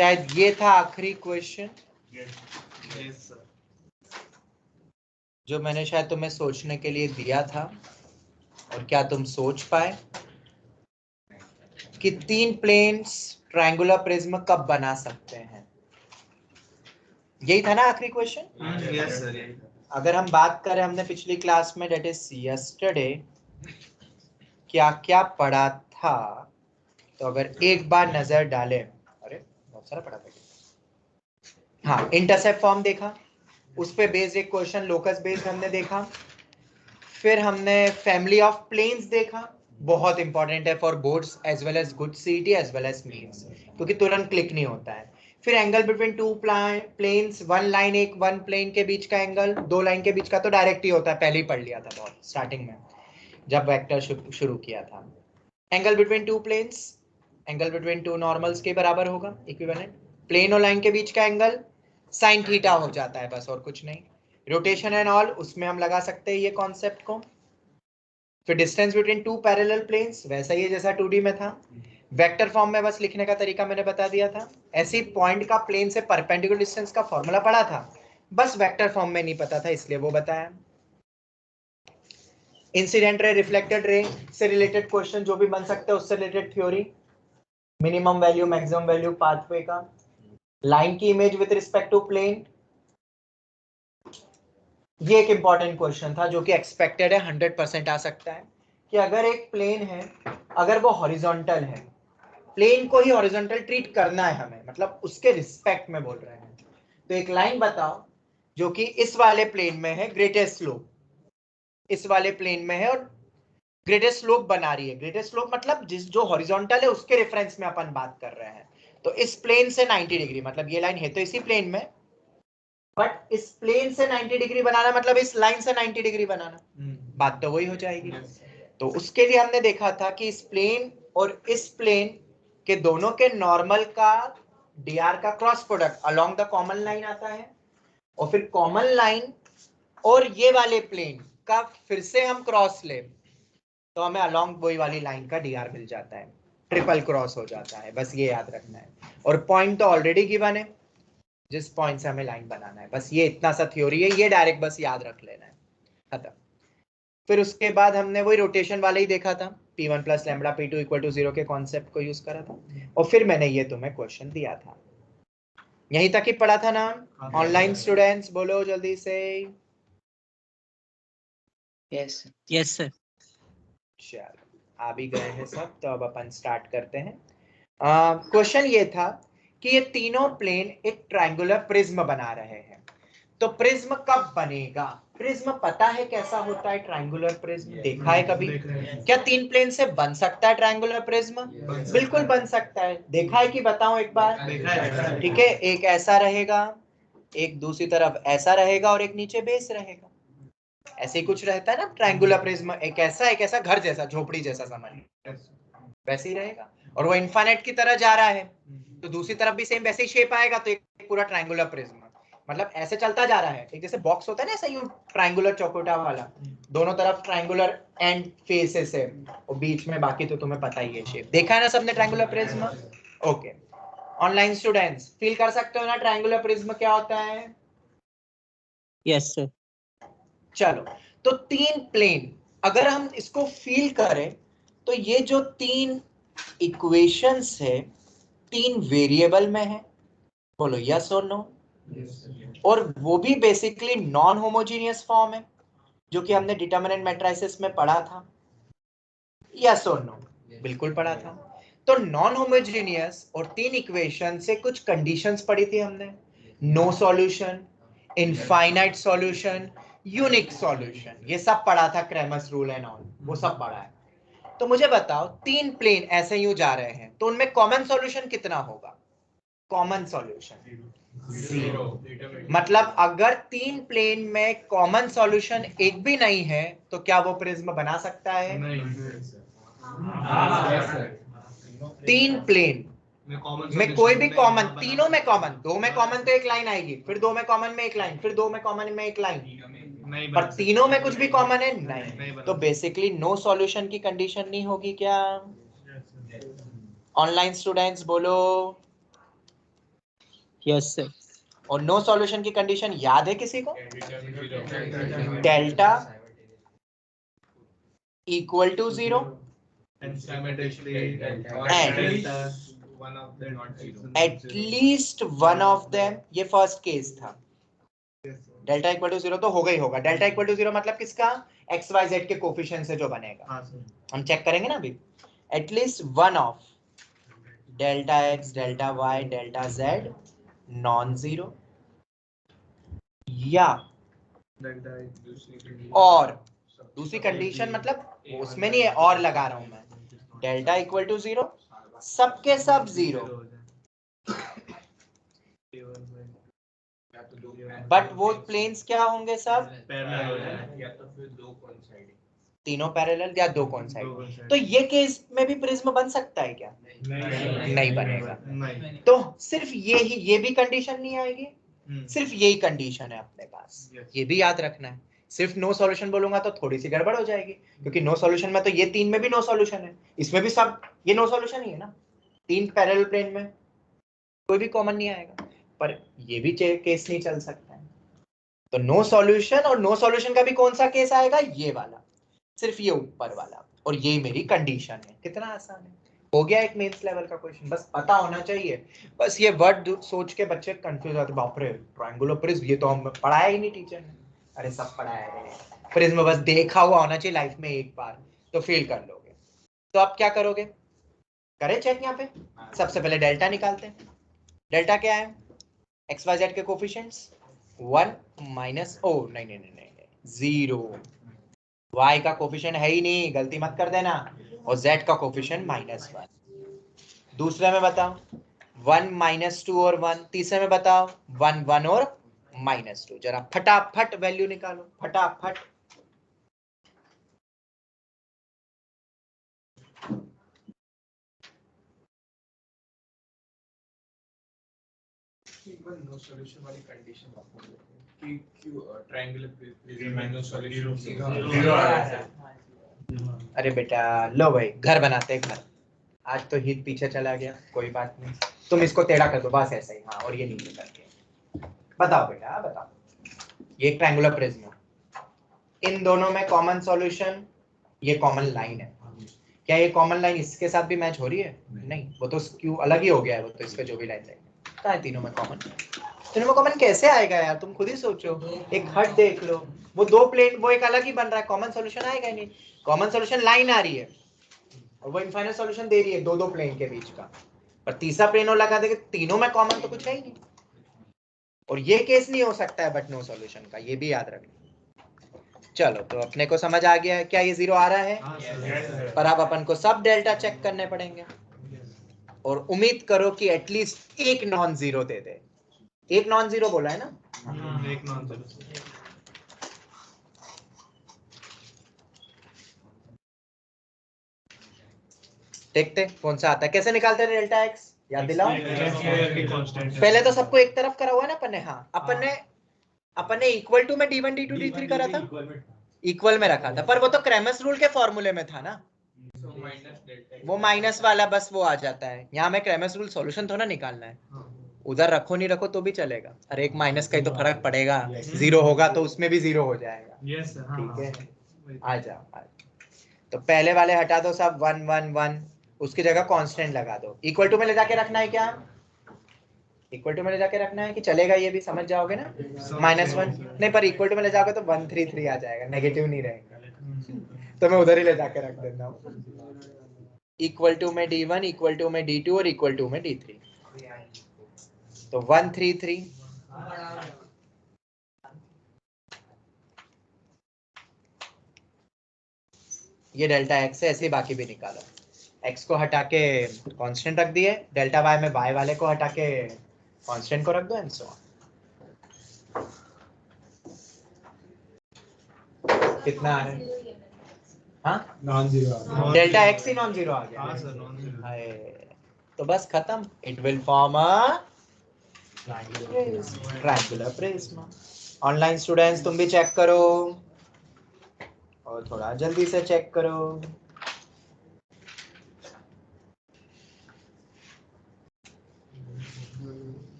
शायद ये था आखिरी क्वेश्चन जो मैंने शायद तुम्हें सोचने के लिए दिया था। और क्या तुम सोच पाए कि 3 प्लेन्स ट्रायंगुलर प्रिज्म कब बना सकते हैं? यही था ना आखिरी क्वेश्चन? Yes sir. अगर हम बात करें, हमने पिछली क्लास में डेट इज यस्टरडे क्या क्या पढ़ा था, तो अगर एक बार नजर डालें, अरे बहुत सारा पढ़ा था। हाँ, इंटरसेप्ट फॉर्म देखा, उस पे बेस्ड एक क्वेश्चन लोकस बेस्ड हमने देखा। फिर हमने फैमिली ऑफ प्लेन्स देखा, बहुत इंपॉर्टेंट है for boards as well as good CET as well as mains, क्योंकि तुरंत क्लिक नहीं होता है। फिर एंगल बिटवीन 2 प्लेन्स, 1 लाइन, एक 1 प्लेन के बीच का एंगल, 2 लाइन के बीच का तो डायरेक्ट ही होता है, पहले ही पढ़ लिया था बहुत स्टार्टिंग में जब वेक्टर शुरू किया था। Angle between 2 planes, angle between 2 normals के बराबर होगा, इक्विवेलेंट। प्लेन और लाइन के बीच का एंगल साइन थीटा हो जाता है, बस और कुछ नहीं। रोटेशन एंड ऑल, उसमें हम लगा सकते हैं ये कॉन्सेप्ट को। फिर डिस्टेंस बिटवीन 2 पैरेलल प्लेन्स, वैसा ही है जैसा 2D में था। वेक्टर फॉर्म में बस लिखने का तरीका मैंने बता दिया था। ऐसे ही पॉइंट का प्लेन से परपेंडिकुलर डिस्टेंस का फॉर्मूला पढ़ा था, बस वेक्टर फॉर्म में नहीं पता था इसलिए वो बताया। इंसिडेंट रे, रिफ्लेक्टेड रे से रिलेटेड क्वेश्चन जो भी बन सकते हैं उससे related theory, minimum value maximum value pathway का, लाइन की image with respect to plane. ये एक इंपॉर्टेंट क्वेश्चन था जो कि एक्सपेक्टेड है, 100% आ सकता है कि अगर एक प्लेन है, अगर वो हॉरिजॉन्टल है, प्लेन को ही हॉरिजॉन्टल ट्रीट करना है हमें, मतलब उसके रिस्पेक्ट में बोल रहे हैं, तो एक लाइन बताओ जो कि इस वाले प्लेन में है, ग्रेटेस्ट स्लोप इस वाले प्लेन में है और ग्रेटेस्ट स्लोप बना रही है। ग्रेटेस्ट स्लोप मतलब जिस जो हॉरिजॉन्टल है उसके रेफरेंस में अपन बात कर रहे हैं, तो इस प्लेन से 90 डिग्री, मतलब ये लाइन है तो इसी प्लेन में, बट इस प्लेन से 90 डिग्री बनाना मतलब इस लाइन से 90 डिग्री बनाना, बात तो वही हो जाएगी। तो उसके लिए हमने देखा था कि इस प्लेन और इस प्लेन के दोनों के नॉर्मल का dr का cross product along the common line आता है, और फिर कॉमन लाइन और ये वाले प्लेन का फिर से हम क्रॉस ले तो हमें अलोंग वही वाली लाइन का dr मिल जाता है, ट्रिपल क्रॉस हो जाता है, बस ये याद रखना है। और पॉइंट तो ऑलरेडी गिवन है जिस पॉइंट से हमें लाइन बनाना है, बस ये इतना सा थ्योरी है, ये डायरेक्ट बस याद रख लेना है, खत्म। फिर उसके बाद हमने वही रोटेशन वाले ही देखा था, p1 plus lambda p2 equal to 0 के कॉन्सेप्ट को यूज करा था, और फिर मैंने ये तुम्हें क्वेश्चन दिया था। यहीं तक ही पढ़ा था ना ऑनलाइन स्टूडेंट्स? बोलो जल्दी से। Yes yes sir. चलो आ भी गए हैं सब, तो अब अपन स्टार्ट करते हैं। क्वेश्चन ये था कि ये तीनों प्लेन एक ट्रायंगुलर प्रिज्म बना रहे हैं, तो प्रिज्म कब बनेगा? प्रिज्म पता है कैसा होता है ट्रायंगुलर प्रिज्म? देखा है कभी? क्या 3 प्लेन से बन सकता है ट्रायंगुलर प्रिज्म? बिल्कुल बन सकता है। देखा है कि बताऊं एक बार? ठीक है, एक ऐसा रहेगा, एक दूसरी तरफ ऐसा रहेगा और एक नीचे बेस रहेगा, ऐसे ही कुछ रहता है ना ट्रायंगुलर प्रिज्म, एक ऐसा घर जैसा, झोपड़ी जैसा समझ, वैसे ही रहेगा। और वो इनफाइनाइट की तरह जा रहा है तो दूसरी तरफ भी सेम वैसे ही शेप आएगा, तो एक पूरा ट्रायंगुलर प्रिज्म, मतलब ऐसे चलता जा रहा है, एक जैसे बॉक्स होता है ना, ऐसा यूं ट्रायंगुलर चौकोटा वाला, दोनों तरफ ट्रायंगुलर एंड फेसेस है और बीच में बाकी तो तुम्हें पता ही है शेप। देखा है ना सबने triangular prism? Okay, online students feel कर सकते हो ना ट्रायंगुलर प्रिज्म क्या होता है? Yes sir. चलो, तो 3 प्लेन अगर हम इसको फील करें तो ये जो 3 इक्वेशंस है 3 वेरिएबल में है, बोलो यस और नो? और वो भी बेसिकली नॉन होमोजीनियस फॉर्म है जो कि हमने डिटरमिनेंट मैट्रिसेस में पढ़ा था, यस और नो? बिल्कुल पढ़ा था। तो नॉन होमोजीनियस और 3 इक्वेशन से कुछ कंडीशंस पढ़ी थी हमने, no solution, infinite solution, unique solution, ये सब पढ़ा था, क्रैमर्स रूल एंड ऑल, वो सब पढ़ा है। तो मुझे बताओ 3 प्लेन ऐसे यूं जा रहे हैं तो उनमें कॉमन सॉल्यूशन कितना होगा? Common solution 0। मतलब अगर 3 प्लेन में कॉमन सॉल्यूशन एक भी नहीं है तो क्या वो प्रिज्म बना सकता है? नहीं। 3 प्लेन में कोई भी कॉमन, तीनों में कॉमन, 2 में कॉमन तो एक लाइन आएगी, फिर 2 में कॉमन में एक लाइन, फिर 2 में कॉमन में एक लाइन, पर तीनों में कुछ भी कॉमन है नहीं, तो बेसिकली नो सॉल्यूशन की कंडीशन नहीं होगी क्या? ऑनलाइन स्टूडेंट्स बोलो। Yes, sir. और नो सॉल्यूशन की कंडीशन याद है किसी को? Delta equal to 0 at least one of them, ये फर्स्ट केस था। डेल्टा इक्वल टू 0 तो होगा ही होगा। डेल्टा इक्वल टू 0 मतलब किसका? एक्स वाई जेड के कोफिशिएंट से जो बनेगा। हम चेक करेंगे ना अभी। At least one of delta X, delta Y, delta Z non zero, या और दूसरी कंडीशन मतलब उसमें नहीं है, और लगा रहा हूं मैं। डेल्टा इक्वल टू 0, सबके सब 0, बट वो प्लेन्स क्या होंगे? सब तीनों पैरेलल या दो कोइंसाइड। तो ये केस में भी प्रिज्म बन सकता है क्या? नहीं बनेगा। तो सिर्फ ये भी कंडीशन नहीं आएगी, सिर्फ यही कंडीशन है अपने पास। ये भी याद रखना है। सिर्फ नो सॉल्यूशन बोलूंगा तो थोड़ी सी गड़बड़ हो जाएगी, क्योंकि नो सॉल्यूशन में तो ये तीन में भी नो सॉल्यूशन है, इसमें भी सब ये नो सॉल्यूशन ही है ना। तीन पैरेलल प्लेन में कोई भी कॉमन नहीं आएगा, पर ये भी केस नहीं चल सकता है। तो नो सॉल्यूशन, और नो सॉल्यूशन का भी कौन सा केस आएगा? ये वाला, सिर्फ ये ऊपर वाला, और ये मेरी कंडीशन है। कितना आसान है, हो गया एक मेंस लेवल का क्वेश्चन। बस पता होना चाहिए। बस ये वर्ड सोच के बच्चे कंफ्यूज होते, बाप रे ट्रायंगुलर प्रिज्म, ये तो हम पढ़ाया ही नहीं टीचर ने। अरे सब पढ़ाया है, प्रिज्म बस देखा हुआ होना चाहिए लाइफ में एक बार, तो फील कर लोगे। तो आप क्या करोगे? करें चेक यहाँ पे। सबसे पहले डेल्टा निकालते हैं। डेल्टा क्या है? एक्स वाई जेड के कोफिशिएंट्स 1 माइनस, ओ नहीं नहीं नहीं नहीं 0, y का कोफिशिएंट है ही नहीं, गलती मत कर देना, और z का कोफिशिएंट -1। दूसरे में बताओ 1 -2 और 1। तीसरे में बताओ 1 1 और -2। जरा फटाफट वैल्यू निकालो, फटाफट। नो सॉल्यूशन वाली कंडीशन कि ट्रायंगुलर प्रिज्म में नो सॉल्यूशन 0 आ रहा है। अरे बेटा लो भाई, घर बनाते हैं घर। आज तो हित पीछे चला गया, कोई बात नहीं, तुम इसको टेढ़ा कर दो बस ऐसा ही। हाँ, और ये नीचे करके बताओ बेटा, बताओ। ये एक ट्रायंगुलर प्रिज्म है, इन दोनों में कॉमन सॉल्यूशन ये कॉमन लाइन है। क्या ये कॉमन लाइन इसके साथ भी मैच हो रही है? नहीं, वो तो क्यों अलग ही हो गया है, वो तो इसका जो भी लाइन है। कहाँ है तीनों में कॉमन? तीनों में कॉमन कैसे आएगा यार, तुम खुद ही सोचो। एक हट देख लो, वो दो प्लेन, वो एक अलग ही बन रहा है, कॉमन सॉल्यूशन आएगा ही नहीं। कॉमन सॉल्यूशन लाइन आ रही है, और वो इनफाइनाइट सॉल्यूशन दे रही है दो दो प्लेन के बीच का, पर तीसरा प्लेन और लगा देंगे, तीनों में कॉमन तो कुछ है ही नहीं। और ये केस नहीं हो सकता है बट नो सॉल्यूशन का, ये भी याद रखना। चलो, तो अपने को समझ आ गया है क्या ये 0 आ रहा है? पर अब अपन को सब डेल्टा चेक करने पड़ेंगे, और उम्मीद करो कि एटलीस्ट एक नॉन जीरो दे दे। एक नॉन जीरो बोला है ना? एक नॉन जीरो। देखते कौन सा आता है। कैसे निकालते हैं डेल्टा एक्स, याद दिलाओ। पहले तो सबको एक तरफ करा हुआ है ना अपन ने। हाँ, अपन ने इक्वल टू में d1 d2 d3 करा था, इक्वल में रखा था, पर वो तो क्रैमर्स रूल के फॉर्मूले में था ना, वो माइनस वाला बस वो आ जाता है। यहाँ में क्रैमर्स रूल सॉल्यूशन थोड़ा निकालना है, उधर रखो नहीं रखो तो भी चलेगा। अरे एक माइनस का ही तो फर्क पड़ेगा, 0 होगा तो उसमें भी 0 हो जाएगा। ठीक है, आ जाओ। तो पहले वाले हटा दो सब, 1 1 1, उसकी जगह कांस्टेंट लगा दो। इक्वल टू में ले जाके रखना है क्या? इक्वल टू में ले जाके रखना है कि चलेगा, ये भी समझ जाओगे ना। -1 नहीं, पर इक्वल टू में ले जाओगे तो 1 3 3 आ जाएगा, नेगेटिव नहीं रहेगा, तो मैं उधर ही ले जाके रख देता हूँ। इक्वल टू में d1, इक्वल टू में d2 और इक्वल टू में d3, तो 1 3 3। ये डेल्टा एक्स है, ऐसे ही बाकी भी निकालो। एक्स को हटा के कांस्टेंट रख दिए, डेल्टा वाई में वाई वाले को हटा के कांस्टेंट को रख दो, एंड सो ऑन। कितना आ रहा है? हाँ, नॉन जीरो। डेल्टा एक्स ही नॉन जीरो आ गया। हाँ सर, नॉन जीरो। हाय, तो बस खत्म। It will form a triangular prism. Online students तुम भी चेक करो, और थोड़ा जल्दी से चेक करो।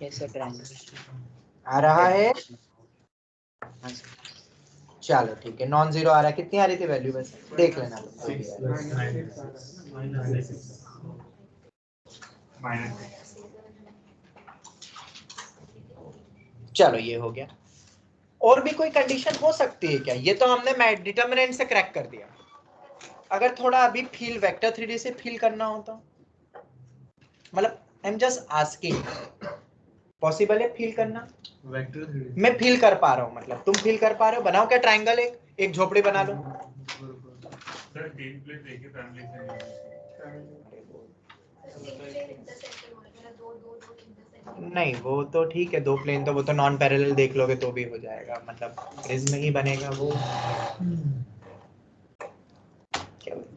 Yes, sir. Triangle. आ रहा है? चलो ठीक है, नॉन जीरो आ रहा है। कितनी आ रही थी वैल्यू बस देख लेना। चलो ये हो गया। और भी कोई कंडीशन हो सकती है क्या? ये तो हमने डिटरमिनेंट से क्रैक कर दिया। अगर थोड़ा अभी फील वेक्टर 3D से फील करना हो तो, मतलब I am just asking, possible है फील करना? मैं फील कर पा रहा हूँ, मतलब तुम फील कर पा रहे हो? बनाओ क्या ट्रायंगल, एक झोपड़ी बना लो। नहीं वो तो ठीक है, दो प्लेन तो वो तो नॉन पैरेलल देख लोगे तो भी हो जाएगा, मतलब प्रिज्म ही बनेगा वो।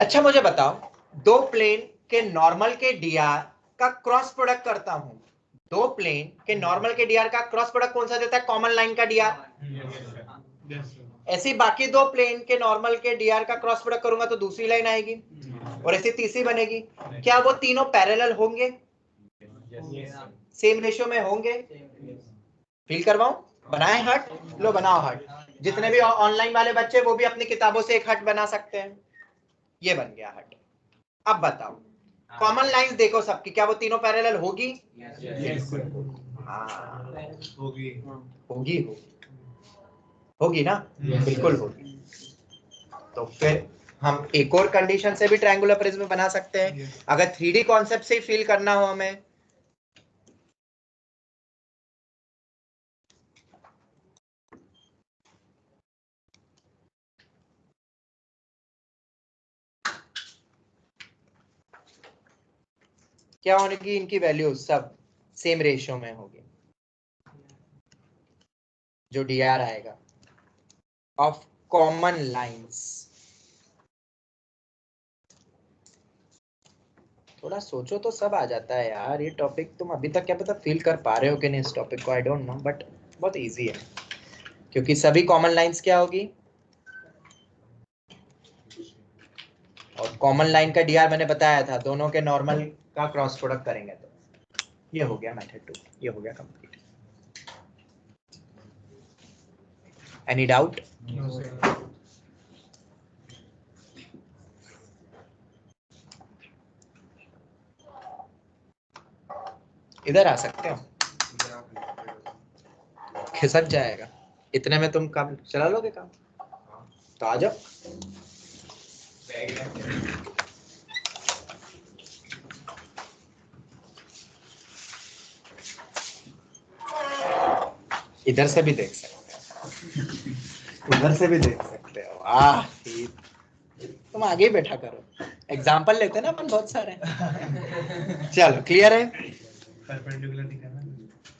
अच्छा मुझे बताओ, दो प्लेन के नॉर्मल के डीआर का क्रॉस प्रोडक्ट करता हूं, दो प्लेन के नॉर्मल के डीआर का क्रॉस प्रोडक्ट कौन सा देता है? कॉमन लाइन का डीआर। ऐसे बाकी दो प्लेन के नॉर्मल के डीआर का क्रॉस प्रोडक्ट करूंगा तो दूसरी लाइन आएगी, और ऐसी तीसरी बनेगी। क्या वो तीनों पैरेलल होंगे? सेम रेशियो में होंगे? फील करवाऊं? बनाए हट? लो बनाओ हट। जितने भी ऑनलाइन वाले बच्चे वो भी अपनी किताबों से एक हट बना सकते हैं। ये बन गया हट। अब बताओ, कॉमन लाइंस देखो सबकी, क्या वो तीनों पैरेलल होगी? होगी होगी होगी ना? बिल्कुल होगी। तो फिर हम एक और कंडीशन से भी ट्रायंगुलर प्रिज्म बना सकते हैं। अगर 3D कॉन्सेप्ट से फील करना हो हमें, क्या होगी? इनकी वैल्यू सब सेम रेशियो में होगी। जो डीआर आएगा ऑफ कॉमन लाइंस, थोड़ा सोचो तो सब आ जाता है यार। ये टॉपिक तुम अभी तक क्या पता फील कर पा रहे हो कि नहीं इस टॉपिक को, आई डोंट नो, बट बहुत इजी है क्योंकि सभी कॉमन लाइंस क्या होगी, और कॉमन लाइन का डीआर मैंने बताया था, दोनों के नॉर्मल का क्रॉस प्रोडक्ट करेंगे तो ये हो गया मेथड 2, ये हो गया कंप्लीट। Any doubt? इधर आ सकते हो, खिसक जाएगा इतने में, तुम काम चला लोगे काम, तो आ जाओ। इधर से भी देख सकते हो, उधर से भी देख सकते हो। आह तुम आगे ही बैठा करो, एग्जाम्पल लेते ना अपन बहुत सारे। चलो क्लियर है? परपेंडिकुलर दिखाना।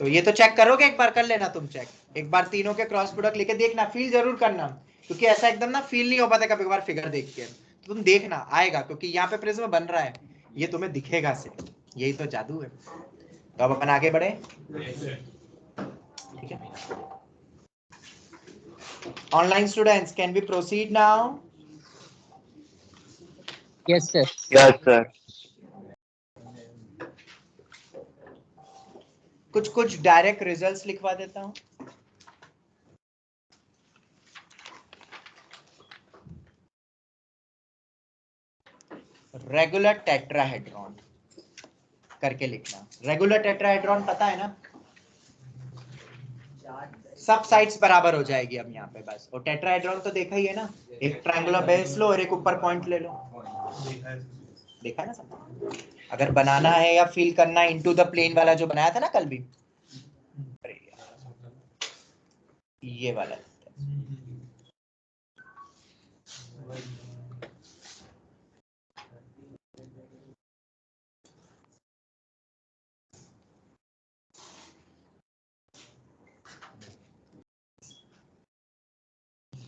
तो ये तो चेक करोगे, एक बार कर लेना तुम चेक, एक बार तीनों के क्रॉस प्रोडक्ट लेके देखना, फील जरूर करना, क्योंकि ऐसा एकदम ना फील नहीं हो पाता कभी कभार फिगर देख के, तो तुम देखना आएगा, क्योंकि यहाँ पे प्रिज्म बन रहा है, ये तुम्हें दिखेगा सिर्फ, यही तो जादू है। तो अब अपन आगे बढ़े, ठीक है? Online students, can we proceed now? Yes, sir. Yes, sir. कुछ डायरेक्ट रिजल्ट्स लिखवा देता हूं। रेगुलर टेट्राहेड्रॉन करके लिखना। रेगुलर टेट्राहेड्रॉन पता है ना, सब साइड्स बराबर हो जाएगी अब यहाँ पे बस, और टेट्राहेड्रॉन तो देखा ही है ना, एक ट्रायंगुलर बेस लो और एक ऊपर पॉइंट ले लो, देखा है ना सब। अगर बनाना है या फील करना है इनटू द प्लेन वाला जो बनाया था ना कल भी, ये वाला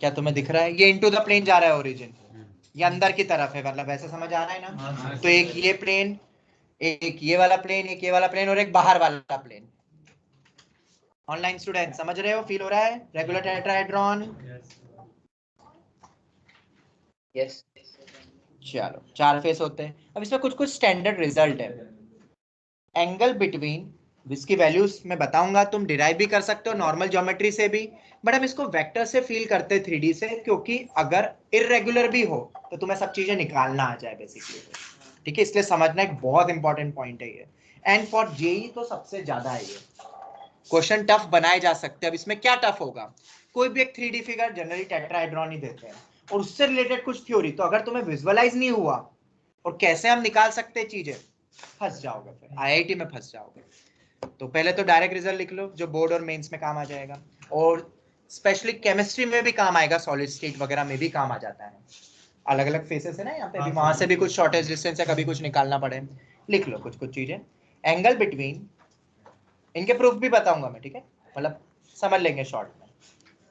क्या तुम्हें दिख रहा है? ये इनटू द प्लेन जा रहा है ओरिजिन, ये अंदर की तरफ है, मतलब ऐसे समझ आ रहा है ना? तो एक ये प्लेन, एक ये वाला प्लेन, एक ये वाला प्लेन, और एक बाहर वाला प्लेन। ऑनलाइन स्टूडेंट समझ रहे हो? फील हो रहा है? Regular tetrahedron, yes. चलो 4 फेस होते हैं। अब इसमें कुछ स्टैंडर्ड रिजल्ट है। एंगल बिटवीन इसकी वैल्यूज मैं बताऊंगा, तुम डिराइव भी कर सकते हो नॉर्मल ज्योमेट्री से भी, बट हम इसको वेक्टर से फील करते हैं 3D से, क्योंकि अगर इरेगुलर भी हो तो तुम्हें सब चीजें निकालना आ जाए बेसिकली। ठीक है, इसलिए समझना एक बहुत इंपॉर्टेंट पॉइंट है ये। एंड फॉर जेई तो सबसे ज्यादा है ये। क्वेश्चन टफ बनाए जा सकते हैं। अब इसमें क्या टफ होगा, कोई भी एक 3D फिगर जनरली टेट्राहेड्रॉन ही देते हैं, और उससे रिलेटेड कुछ थ्योरी, तो अगर तुम्हें विजुअलाइज नहीं हुआ और कैसे हम निकाल सकते हैं चीजें, फंस जाओगे, फिर आईआईटी में फंस जाओगे। तो पहले तो डायरेक्ट रिजल्ट लिख लो जो बोर्ड और मेंस में काम आ जाएगा, और स्पेशली केमिस्ट्री में भी काम आएगा, सॉलिड स्टेट वगैरह में भी काम आ जाता है। अलग अलग फेसेस है ना यहाँ पे भी, वहां से भी कुछ शॉर्टेज डिस्टेंस है, कभी कुछ निकालना पड़े, लिख लो कुछ कुछ चीजें। एंगल बिटवीन, इनके प्रूफ भी बताऊंगा मैं, ठीक है, मतलब समझ लेंगे शॉर्ट में।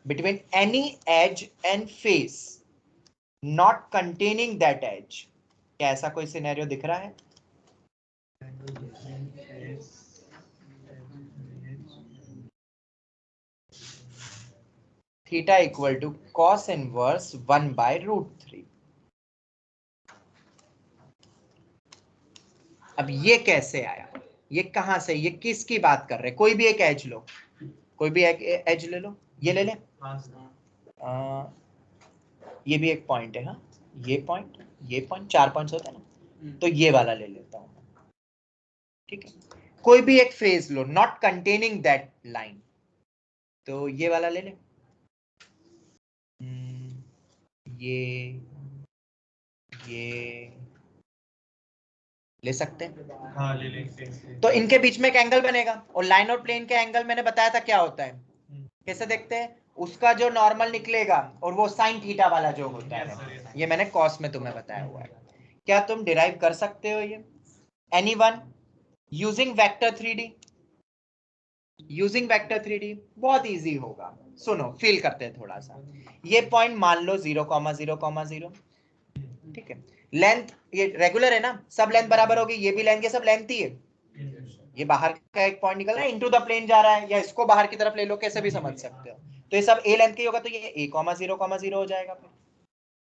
Between any edge and face not containing that edge, क्या ऐसा कोई सिनेरियो दिख रहा है? Theta equal to cos inverse 1/√3। अब ये कैसे आया, ये कहां से, ये किसकी बात कर रहे हैं? कोई भी एक एज लो, कोई भी एक एज ले लो, ये ले ले, ये भी एक पॉइंट है, हाँ ये पॉइंट, ये पॉइंट, 4 पॉइंट्स होते हैं ना, तो ये वाला ले लेता हूं, ठीक है। कोई भी एक phase low not containing that line, तो ये वाला ले ले, ये ले सकते हैं, हाँ ले लेंगे। तो इनके बीच में एक एंगल बनेगा, और लाइन और प्लेन के एंगल मैंने बताया था क्या होता है, कैसे देखते हैं, उसका जो नॉर्मल निकलेगा और वो साइन थीटा वाला जो होता है, ये मैंने कॉस में तुम्हें बताया हुआ है। क्या तुम डिराइव कर सकते हो ये? Anyone using vector 3D? Using vector 3D बहुत इजी होगा, सुनो फील करते हैं थोड़ा सा। ये पॉइंट मान लो 0,0,0, ठीक है, लेंथ ये रेगुलर है ना, सब लेंथ बराबर होगी, ये भी लेंथ, ये सब लेंथ ही है, ये बाहर का एक पॉइंट निकल रहा है, इनटू द प्लेन जा रहा है, या इसको बाहर की तरफ ले लो, कैसे भी समझ सकते हो। तो ये सब ए लेंथ के होगा, तो ये a,0,0 हो जाएगा, फिर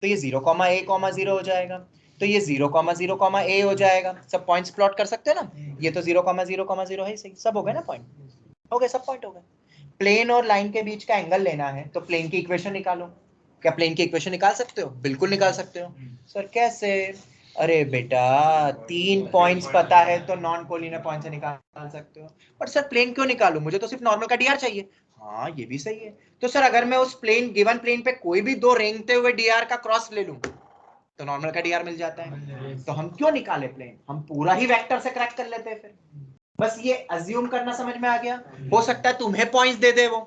तो ये 0,a,0 हो जाएगा, तो ये 0,0,a हो जाएगा। सब पॉइंट्स प्लॉट कर सकते हो ना, ये तो 0,0,0 है, सही सब हो गए ना, पॉइंट हो गए, सब पॉइंट हो गए। प्लेन और लाइन के बीच का एंगल लेना है, तो प्लेन की इक्वेशन निकालो। क्या प्लेन की इक्वेशन निकाल सकते हो? बिल्कुल निकाल सकते हो। सर कैसे? अरे बेटा 3 पॉइंट्स पता है तो नॉन कोलिनियर पॉइंट से निकाल सकते हो। और सर प्लेन क्यों निकालूं, मुझे तो सिर्फ नॉर्मल का डीआर चाहिए। हाँ ये भी सही है। तो सर अगर मैं उस प्लेन गिवन प्लेन पे कोई भी दो रेंगते हुए डीआर का क्रॉस ले लूं तो नॉर्मल का डीआर मिल जाता है। तो हम क्यों निकाले प्लेन, हम पूरा ही वेक्टर से क्रैक कर लेते हैं फिर। बस ये अज्यूम करना समझ में आ गया। हो सकता है तुम्हें पॉइंट्स दे दे वो,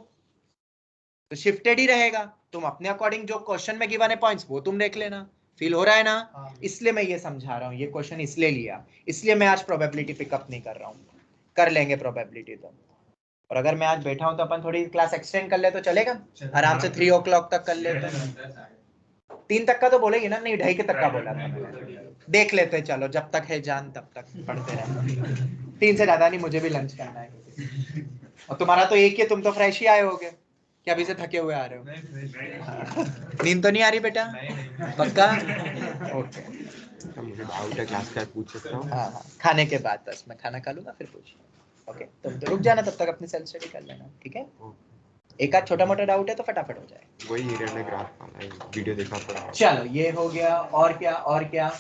तो शिफ्टेड ही रहेगा, तुम अपने अकॉर्डिंग जो क्वेश्चन में गिवन है पॉइंट्स वो तुम देख लेना। फील हो रहा है ना? इसलिए मैं ये समझा रहा हूँ, ये क्वेश्चन इसलिए लिया, इसलिए मैं आज प्रोबेबिलिटी पिकअप नहीं कर रहा हूँ। कर लेंगे प्रोबेबिलिटी तो, और अगर मैं आज बैठा हूँ तो अपन थोड़ी क्लास एक्सटेंड कर ले तो चलेगा, आराम से 3 o'clock तक कर लेते हैं। 3 तक का तो बोलेगी ना? नहीं 2:30 तक का बोला था मैंने। देख लेते हैं, चलो जब तक है जान तब तक पढ़ते रहे। 3 से ज्यादा नहीं, मुझे भी लंच करना है। और तुम्हारा तो एक ही, तुम तो फ्रेश ही आए होगे, क्या अभी से थके हुए आ रहे हो? नींद तो नहीं आ रही बेटा? पक्का? ओके, मुझे डाउट है, क्लास का पूछ सकता हूँ? हाँ हाँ, खाने के बाद, बस मैं खाना खा लूंगा फिर पूछ। ओके, तुम तो रुक जाना, तब तक अपनी सेल्फ स्टडी कर लेना, ठीक है? एक आध छोटा मोटा डाउट है तो फटाफट हो जाए। वही एरिया में ग्राफ वाला वीडियो देखा पड़ा। चलो ये हो गया, और क्या और क्या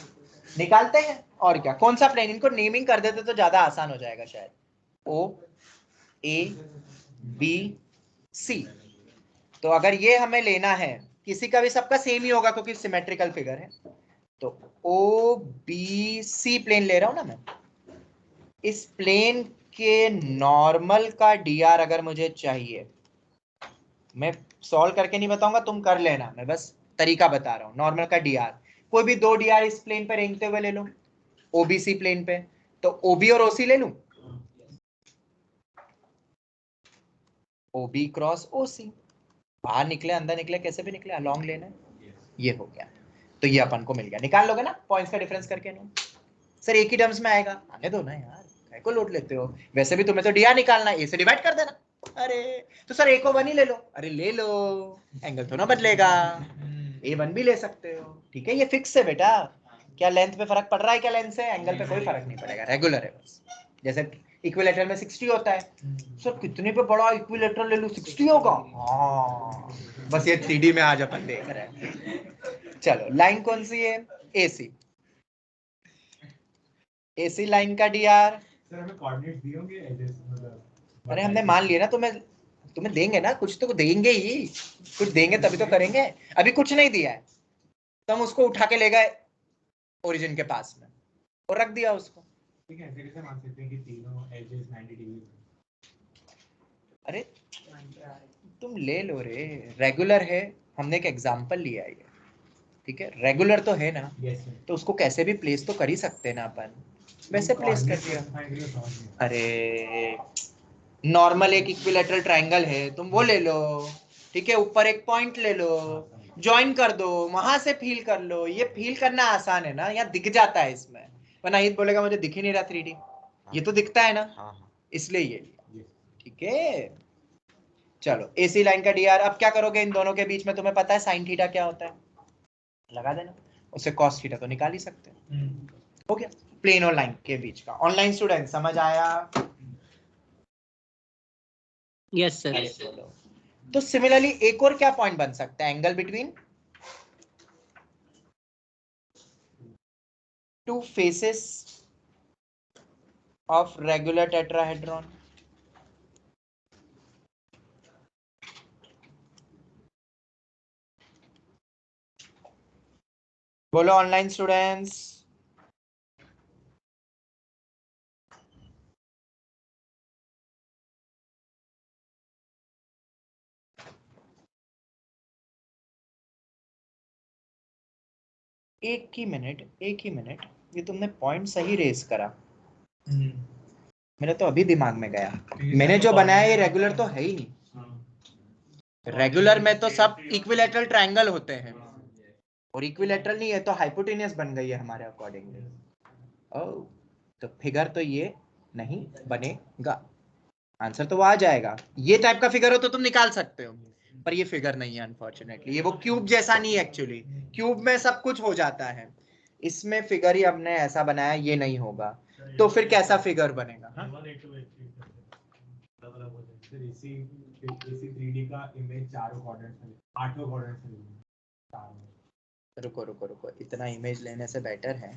निकालते हैं? और क्या, कौन सा प्लेन, इनको नेमिंग कर देते तो ज्यादा आसान हो जाएगा शायद। ओ ए बी सी, तो अगर ये हमें लेना है, किसी का भी सबका सेम ही होगा क्योंकि सिमेट्रिकल फिगर है, तो ओ बी सी प्लेन ले रहा हूं ना मैं, इस प्लेन के नॉर्मल का डीआर अगर मुझे चाहिए, मैं सॉल्व करके नहीं बताऊंगा, तुम कर लेना, मैं बस तरीका बता रहा हूं। नॉर्मल का डीआर, कोई भी 2 डीआर इस प्लेन पे रेंगते हुए ले लो, ओबीसी प्लेन पे, तो ओबी और ओसी ले लूं, ओबी क्रॉस ओसी, बाहर निकले अंदर निकले कैसे भी निकले, अलॉन्ग लेना है, ये हो गया। तो ये अपन को मिल गया, निकाल लोगे ना पॉइंट्स का डिफरेंस करके ना? सर एक ही टर्म्स में आएगा, आने दो ना यार, काय को लोड लेते हो? वैसे भी तुम्हें तो डीआर निकालना है, ए से डिवाइड कर देना। अरे तो सर ए को 1 ही ले लो, अरे ले लो, एंगल तो ना बदलेगा, A1 भी ले सकते हो, ठीक है? ये फिक्स है बेटा, क्या लेंथ पे फर्क पड़ रहा है? क्या लेंथ से एंगल पे कोई फर्क नहीं पड़ेगा, रेगुलर है बस। जैसे इक्विलेटरल में 60 होता है। सर कितने पे बड़ा इक्विलेटरल ले लूं, 60 होगा? हाँ, बस ये 3D में आज अपन देख रहे हैं। चलो लाइन कौन सी है? एसी। एसी लाइन का डीआर, सर हमें कोऑर्डिनेट्स दिए होंगे एजेस, मतलब अरे हमने मान लिया ना, तुम्हें देंगे ना, कुछ तो देंगे ही, कुछ देंगे तभी तो करेंगे। अभी कुछ नहीं दिया है तो हम उसको उठा के ले गए ओरिजिन के पास में और रख दिया उसको। ठीक है, ऐसे कैसे मान सकते हैं कि तीनों एजेस 90 डिग्री? अरे तुम ले लो रे, रेगुलर है, हमने एक एग्जांपल लिया है ये, ठीक है, रेगुलर तो है ना, यस सर। तो उसको कैसे भी प्लेस तो कर ही सकते हैं ना अपन, वैसे प्लेस कर दिया। अरे नॉर्मल एक इक्विलेटरल ट्रायंगल है, तुम वो ले लो, ठीक है, ऊपर एक पॉइंट ले लो, ज्वाइन कर दो, वहां से फील कर लो। ये फील करना आसान है ना, यहाँ दिख जाता है इसमें, वरना ये बोलेगा मुझे दिख ही नहीं रहा 3D, ये तो दिखता है ना, हाँ हाँ इसलिए ये लिया, ठीक है। चलो एसी लाइन का डीआर, अब क्या करोगे, इन दोनों के बीच में तुम्हें पता है साइन थीटा क्या होता है, लगा देना, उससे कॉस थीटा तो निकाल ही सकते हैं, हो गया, प्लेन और लाइन के बीच का। ऑनलाइन स्टूडेंट समझ आया? Yes, sir. अरे बोलो। तो सिमिलरली एक और क्या पॉइंट बन सकता है, angle between two faces of regular tetrahedron. बोलो ऑनलाइन स्टूडेंट्स। एक ही मिनट, ये तुमने पॉइंट सही रेस करा, मेरा तो अभी दिमाग में गया, मैंने जो बनाया ये रेगुलर तो है ही नहीं। रेगुलर में तो सब इक्विलेटरल ट्रायंगल होते हैं, और इक्विलेटरल नहीं है तो हाइपोटेनियस बन गई है हमारे अकॉर्डिंगली। ओह, तो फिगर तो ये नहीं बनेगा, आंसर तो वो आ जाएगा। ये टाइप का फिगर हो तो तुम निकाल सकते हो, पर ये फिगर नहीं है अनफॉर्चुनेटली, ये वो क्यूब जैसा नहीं है एक्चुअली, क्यूब में सब कुछ हो जाता है, इसमें फिगर ही हमने ऐसा बनाया, ये नहीं होगा, तो फिर कैसा फिगर बनेगा? हाँ? सर इसी 3D का इमेज चारों क्वाड्रेंट्स में, आठों क्वाड्रेंट्स में। रुको, इतना इमेज लेने से बेटर है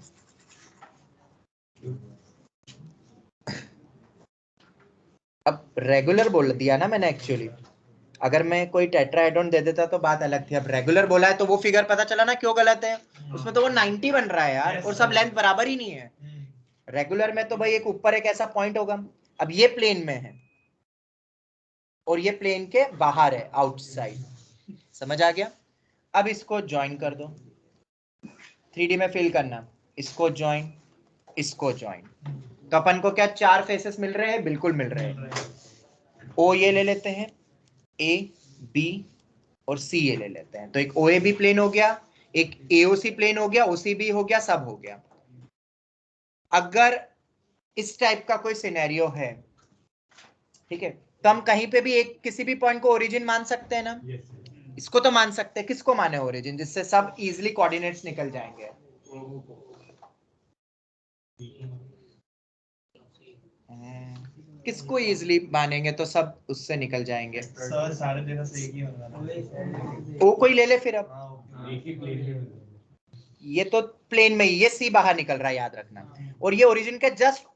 अब रेगुलर बोल दिया ना मैंने एक्चुअली, अगर मैं कोई टेट्राहेड्रॉन दे देता तो बात अलग थी, अब रेगुलर बोला है तो वो फिगर पता चला ना क्यों गलत है, उसमें तो वो 90 बन रहा है यार, और सब लेंथ बराबर ही नहीं है। रेगुलर में तो भाई एक ऊपर एक ऐसा पॉइंट होगा, अब ये प्लेन में है और ये प्लेन के बाहर है, आउटसाइड, समझ आ गया? अब इसको ज्वाइन कर दो, 3D में फिल करना, इसको ज्वाइन, इसको ज्वाइन, तो अपन को क्या चार फेसेस मिल रहे हैं? बिल्कुल मिल रहे हैं। ओ ये ले लेते हैं, ए बी और सी ये ले लेते हैं, तो एक ओ ए बी प्लेन हो गया, एक एओसी प्लेन हो गया, ओसीबी हो गया, सब हो गया। अगर इस टाइप का कोई सिनेरियो है, ठीक है, तो हम कहीं पे भी एक किसी भी पॉइंट को ओरिजिन मान सकते हैं ना, इसको तो मान सकते हैं, किसको माने ओरिजिन, जिससे सब इजीली कोऑर्डिनेट्स निकल जाएंगे। किसको इजीली मानेंगे तो सब उससे निकल जाएंगे। सर सारे जगह से एक ही होगा, ओ कोई ले ले फिर, अब एक ही प्लेन में। ये तो प्लेन में ही, ये सी बाहर निकल रहा है याद रखना, और ये ओरिजिन के जस्ट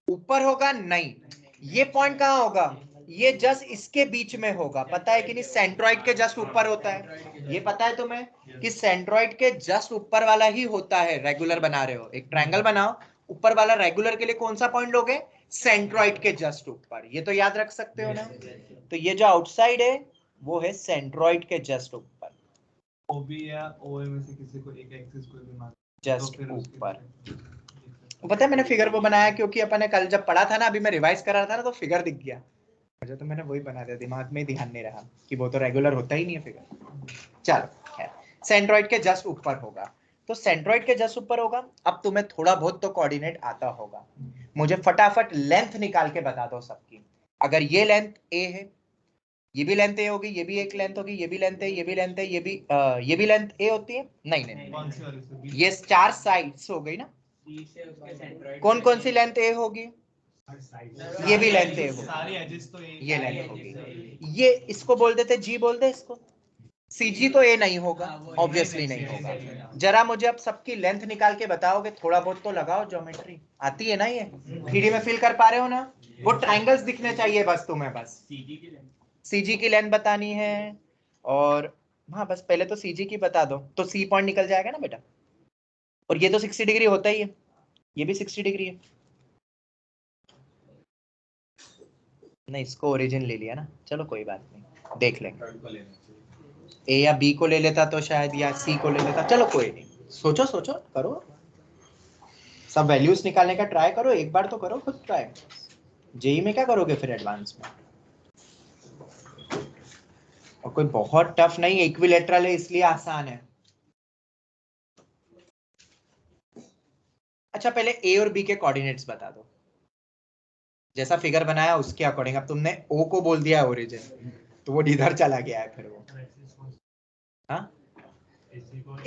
ऊपर होगा, नहीं, ये पॉइंट कहां होगा, ये जस्ट इसके बीच में होगा, पता है कि नहीं, सेंट्रॉइड के जस्ट ऊपर होता है, ये पता है तुम्हें कि सेंट्रॉइड के जस्ट ऊपर वाला ही होता है। रेगुलर बना रहे हो, एक ट्रायंगल बनाओ, ऊपर वाला रेगुलर के लिए कौन सा पॉइंट लोगे, सेंट्रॉइड के जस्ट ऊपर, ये तो याद रख सकते हो ना। तो ये जो आउटसाइड है वो है सेंट्रॉइड के जस्ट ऊपर, ओबी या ओए में से किसी को एक एक्सिस को भी मान जस्ट ऊपर। पता है मैंने फिगर वो बनाया क्योंकि अपन ने कल जब पढ़ा था ना, अभी मैं रिवाइज कर रहा था ना, तो फिगर दिख गया मुझे, तो मैंने वही बना दिया, दिमाग में ध्यान नहीं रहा कि वो तो रेगुलर होता ही नहीं है फिगर। चलो खैर, सेंट्रॉइड के जस्ट ऊपर होगा, तो सेंट्रॉइड के जस्ट ऊपर होगा। अब तुम्हें थोड़ा बहुत तो कोऑर्डिनेट आता होगा, मुझे फटाफट लेंथ निकाल के बता दो सबकी। अगर ये लेंथ ए है, ये भी लेंथ ए होगी, ये भी एक लेंथ होगी, ये भी लेंथ है, ये भी लेंथ है, ये भी लेंथ ए होती है, नहीं, ये चार साइड्स हो गई ना, कौन कौन सी लेंथ ए होगी, ये भी लेंथ ए होगी, सारे एजेस तो ये लेंथ होगी, ये इसको बोल देते जी बोल दे इसको, सीजी तो ए नहीं होगा, ऑब्वियसली नहीं होगा। जरा मुझे अब सबकी लेंथ निकाल के बताओगे, थोड़ा बहुत तो लगाओ, ज्योमेट्री आती है ना, ये 3D में फिल कर पा रहे हो ना, वो ट्राइंगल्स दिखने चाहिए बस तुम्हें, बस सीजी की लेंथ बतानी है, और हाँ बस पहले तो सीजी की बता दो, तो सी पॉइंट निकल जाएगा ना बेटा, और ये तो 60 डिग्री होता ही है, ये भी 60 डिग्री है, नहीं इसको ओरिजिन ले लिया ना, चलो कोई बात नहीं, देख लेंगे, ए या बी को ले लेता तो शायद, या सी को ले लेता, चलो कोई नहीं, सोचो सोचो करो, सब वैल्यूज निकालने का ट्राई करो, एक बार तो करो खुद ट्राई, जेई में क्या करोगे फिर एडवांस में, और कोई बहुत टफ नहीं, इक्विलेटरल है इसलिए आसान है। अच्छा पहले ए और बी के कोऑर्डिनेट्स बता दो, जैसा फिगर बनाया उसके अकॉर्डिंग, अब तुमने ओ को बोल दिया ओरिजिन, तो वो इधर चला गया है फिर वो, हाँ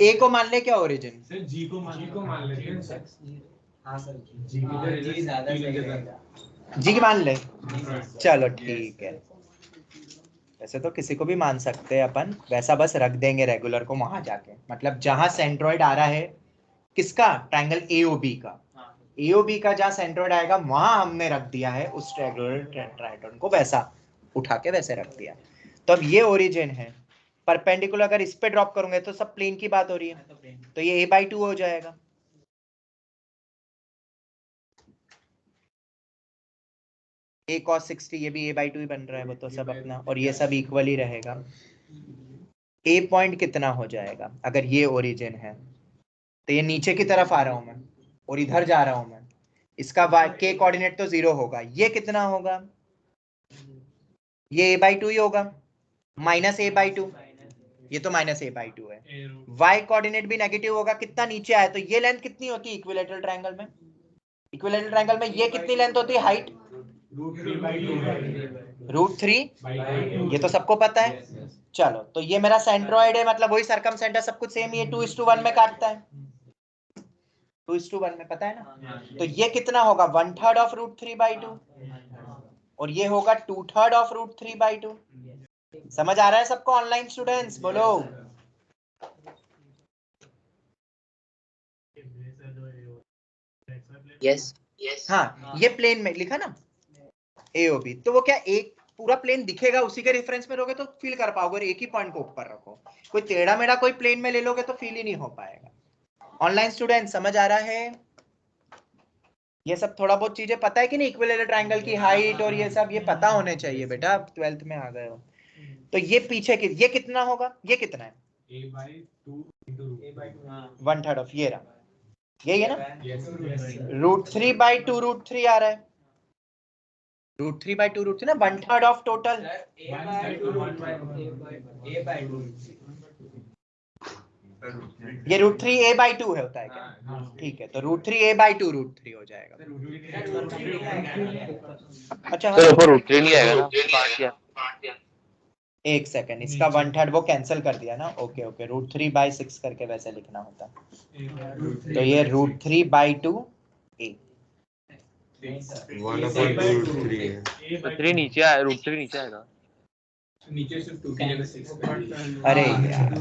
ए को मान ले क्या ओरिजिन, सर जी को मान लेते हैं सर। हाँ सर जी जी ज्यादा सही रहेगा। जी की मान ले, चलो ठीक है, वैसे तो किसी को भी मान सकते हैं अपन, वैसा बस रख देंगे रेगुलर को वहां जाके, मतलब जहां सेंट्रोइड आ रहा है किसका, ट्रायंगल एओबी का, एओबी का जहां सेंट्रोइड आएगा वहां हमने रख दिया है उस रेगुलर ट्रायंगल को, वैसा उठा के वैसे रख दिया। तो अब ये ओरिजिन है, परपेंडिकुलर अगर इस पे ड्रॉप करूंगे तो सब प्लेन की बात हो रही है, तो ये a/2 हो जाएगा, a cos 60, ये भी a/2 ही बन रहा है, वो तो सब अपना, और ये सब इक्वल ही रहेगा। a पॉइंट कितना हो जाएगा अगर ये ओरिजिन है, तो ये नीचे की तरफ आ रहा हूं मैं और इधर जा रहा हूं मैं, इसका k कोऑर्डिनेट तो 0 होगा, ये कितना होगा, ये a/2 ही होगा, -a/2, ये तो -a/2 है, y कोऑर्डिनेट भी नेगेटिव होगा, कितना नीचे आया, तो ये लेंथ कितनी होती है इक्विलेटरल ट्रायंगल में, इक्विलेटरल ट्रायंगल में ये कितनी लेंथ होती है, हाइट √3, ये तो सबको पता है। चलो तो ये मेरा सेंट्रोइड है, मतलब वही सरकमसेंटर, सब कुछ सेम, ये 2:1 में काटता है, 2:1 में, पता है ना, तो ये कितना होगा 1/3 ऑफ √3/2, और ये होगा 2/3 ऑफ √3/2। समझ आ रहा है सबको ऑनलाइन स्टूडेंट्स, बोलो यस हाँ, ये प्लेन में लिखा ना एओबी, तो वो क्या एक पूरा प्लेन दिखेगा, उसी के रेफरेंस में रहोगे तो फील कर पाओगे, एक ही पॉइंट को ऊपर रखो, कोई टेढ़ा मेढ़ा कोई प्लेन में ले लोगे तो फील ही नहीं हो पाएगा। ऑनलाइन स्टूडेंट समझ आ रहा है, ये सब थोड़ा बहुत चीजें पता है कि नहीं, इक्विलेटरल ट्रायंगल की हाइट और ये सब, ये पता होने चाहिए बेटा, आप 12th में आ गए हो। तो ये पीछे की ये कितना होगा, ये कितना है, a/2 1/3 ऑफ, ये रहा, यही है ना, √3/2 √3 आ रहा है, √3/2 √3 ना, 1/3 ऑफ टोटल, ये √3 a/2 है होता है क्या, ठीक है, तो √3 a/2 √3 हो जाएगा। अच्छा सर ऊपर √3 नहीं आएगा ना, काट दिया। एक सेकंड, इसका 1/3 वो कैंसिल कर दिया ना, ओके ओके, √3/6 करके वैसे लिखना होता, तो ये √3/2 a, 1/2√3 है, तो 3 नीचे आया, √3 नीचे आएगा। नीचे सिर्फ 2 की जगह 6 अरे यार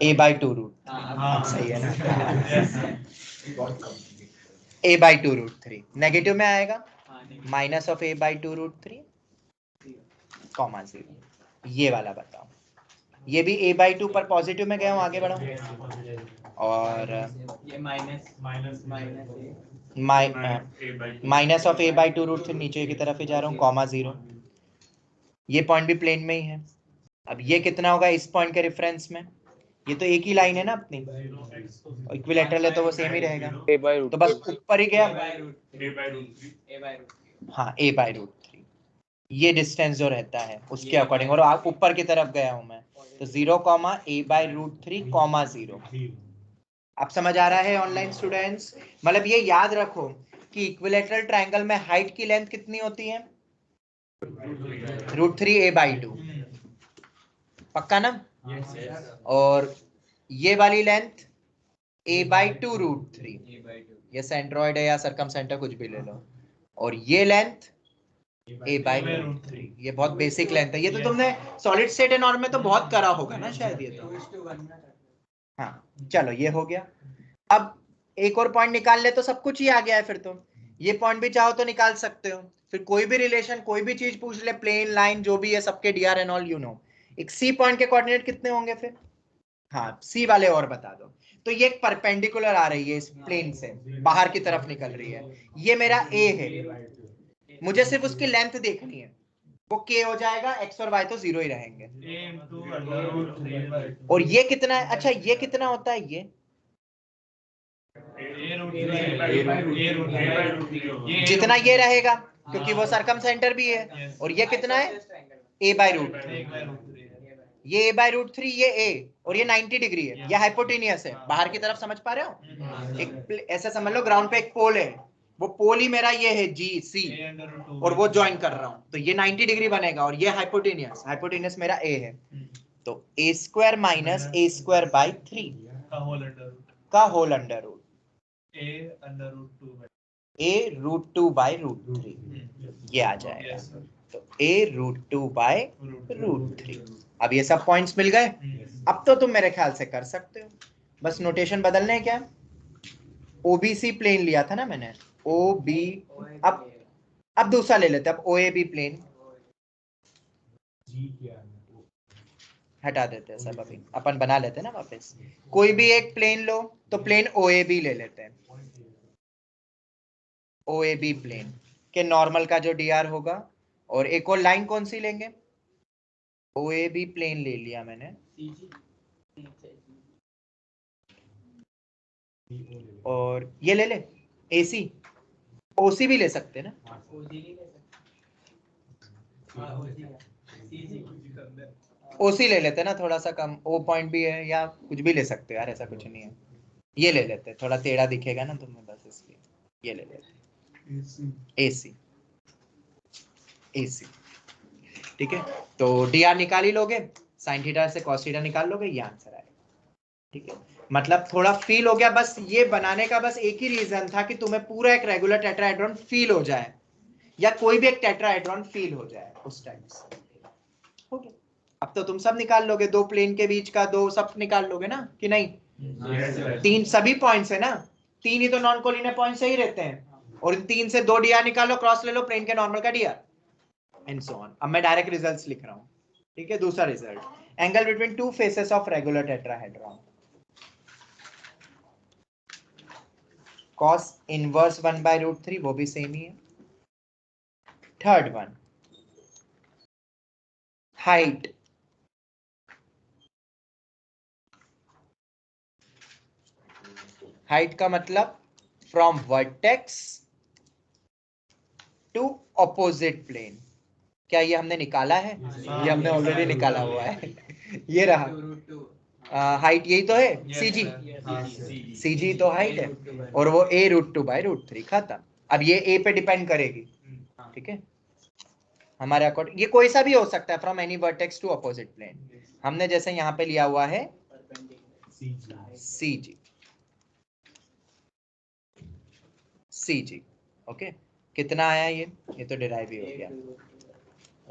a/2 रूट, सही है ना, a/2 √3 नेगेटिव में आएगा, माइनस ऑफ a/2 √3 कॉमा 0, ये वाला बताओ, ये भी a/2 पर पॉजिटिव में गया हूं, आगे बढ़ो, और ये माइनस माइनस ऑफ a/2 √3 नीचे की तरफ ही जा रहा हूँ, कॉमा 0, ये पॉइंट भी प्लेन में ही है। अब ये कितना होगा इस पॉइंट के रेफरेंस में, ये तो एक ही लाइन है ना अपनी, इक्विलेटरल है तो वो सेम ही रहेगा, तो बस ऊपर ही गया, हाँ a/√3, ये डिस्टेंस जो रहता है उसके अकॉर्डिंग, और आप ऊपर की तरफ गया हूं मैं, तो 0, a/√3, 0। आप समझ आ रहा है ऑनलाइन स्टूडेंट्स, मतलब ये याद रखो कि इक्विलेटरल ट्रायंगल में हाइट की लेंथ कितनी होती है, √3 a/2, पक्का ना, और ये वाली लेंथ a/2 √3, ये सेंट्रॉइड है या सर्कम सेंटर कुछ भी ले लो, और ये लेंथ a/√3। ये बहुत बेसिक लेंथ है, ये तो तुमने सॉलिड स्टेट एंड नॉर्म में तो बहुत करा होगा ना शायद ये तो। हाँ चलो ये हो गया। अब एक और पॉइंट निकाल ले तो सब कुछ ही आ गया है फिर तो। ये पॉइंट भी चाहो तो निकाल सकते हो, फिर कोई भी रिलेशन कोई भी चीज पूछ ले, प्लेन लाइन जो भी है सबके dr and all you know. एक सी पॉइंट के कोऑर्डिनेट कितने होंगे फिर? हाँ सी वाले और बता दो। तो ये एक परपेंडिकुलर आ रही है इस प्लेन से, बाहर की तरफ निकल रही है, ये मेरा ए है, मुझे सिर्फ उसकी लेंथ देखनी है, वो k हो जाएगा, x और y तो 0 ही रहेंगे। और ये कितना है? अच्छा ये कितना होता है? ये जितना ये रहेगा क्योंकि वो सरकम सेंटर भी है, और ये कितना है? a/√3। ये a/√3, ये a, और ये 90 डिग्री है, ये हाइपोटेनियस है बाहर की तरफ, समझ पा रहे हो? एक ऐसा समझ लो ग्राउंड पे एक पोल है, वो पोल ही मेरा ये है जी सी, और वो ज्वाइन कर रहा हूं, तो ये 90 डिग्री बनेगा, और ये हाइपोटेनियस मेरा a है, तो a² माइनस a²/3 का होल अंडर रूट a√2/√3 ये आ जाएगा, तो a√2/√3। अब ये सब पॉइंट्स मिल गए। अब तो तुम मेरे ख्याल से कर सकते हो, बस नोटेशन बदलने हैं। क्या ओबीसी प्लेन लिया था ना मैंने, OB, अब दूसरा ले लेते हैं, अब OAB प्लेन हटा देते हैं सब, अभी अपन बना लेते हैं ना वापस। कोई भी एक प्लेन लो, तो प्लेन OAB ले लेते हैं। OAB प्लेन के नॉर्मल का जो dr होगा, और एक और लाइन कौन सी लेंगे? OAB प्लेन ले लिया मैंने, और ये ले ले AC, OC भी ले सकते हैं ना, OC ले लेते हैं ना, थोड़ा सा कम O पॉइंट भी है, या कुछ भी ले सकते हो यार, ऐसा कुछ नहीं है। ये ले लेते हैं, थोड़ा टेढ़ा दिखेगा ना तुम्हें, बस इसलिए ये ले लेते हैं AC। ठीक है, तो dr निकाल ही लोगे, sin थीटा से cos थीटा निकाल लोगे, ये आंसर आएगा। ठीक है, मतलब थोड़ा फील हो गया, बस ये बनाने का बस एक ही रीजन था कि तुम्हें पूरा एक रेगुलर टेट्राहेड्रॉन फील हो जाए, या कोई भी एक टेट्राहेड्रॉन फील हो जाए उस टाइम से। हो गया। अब तो तुम सब निकाल लोगे, दो प्लेन के बीच का दो सब निकाल लोगे ना, कि नहीं? तीन सभी पॉइंट्स है ना, तीन ही तो नॉन कोलिनियर पॉइंट सही रहते हैं, और इन तीन से दो dr निकालो, क्रॉस ले लो प्लेन के नॉर्मल का dr एंड सो ऑन। अब मैं डायरेक्ट रिजल्ट्स लिख रहा हूं। ठीक है, दूसरा result, angle between two faces of regular tetrahedron, cos inverse 1/√3, वो भी सेम ही है। थर्ड वन, हाइट, हाइट का मतलब from vertex to opposite plane. क्या ये हमने निकाला है? ये हमने ऑलरेडी निकाला हुआ है। ये रहा हाइट, यही तो है CG तो हाइट है, और वो a√2/√3 खत्म। अब ये a पे डिपेंड करेगी। ठीक है, हमारे अकॉर्डिंग ये कोई सा भी हो सकता है, from any vertex to opposite plane. हमने जैसे यहाँ पे लिया हुआ है CG। ओके, कितना आया ये तो डिराइव ही हो गया,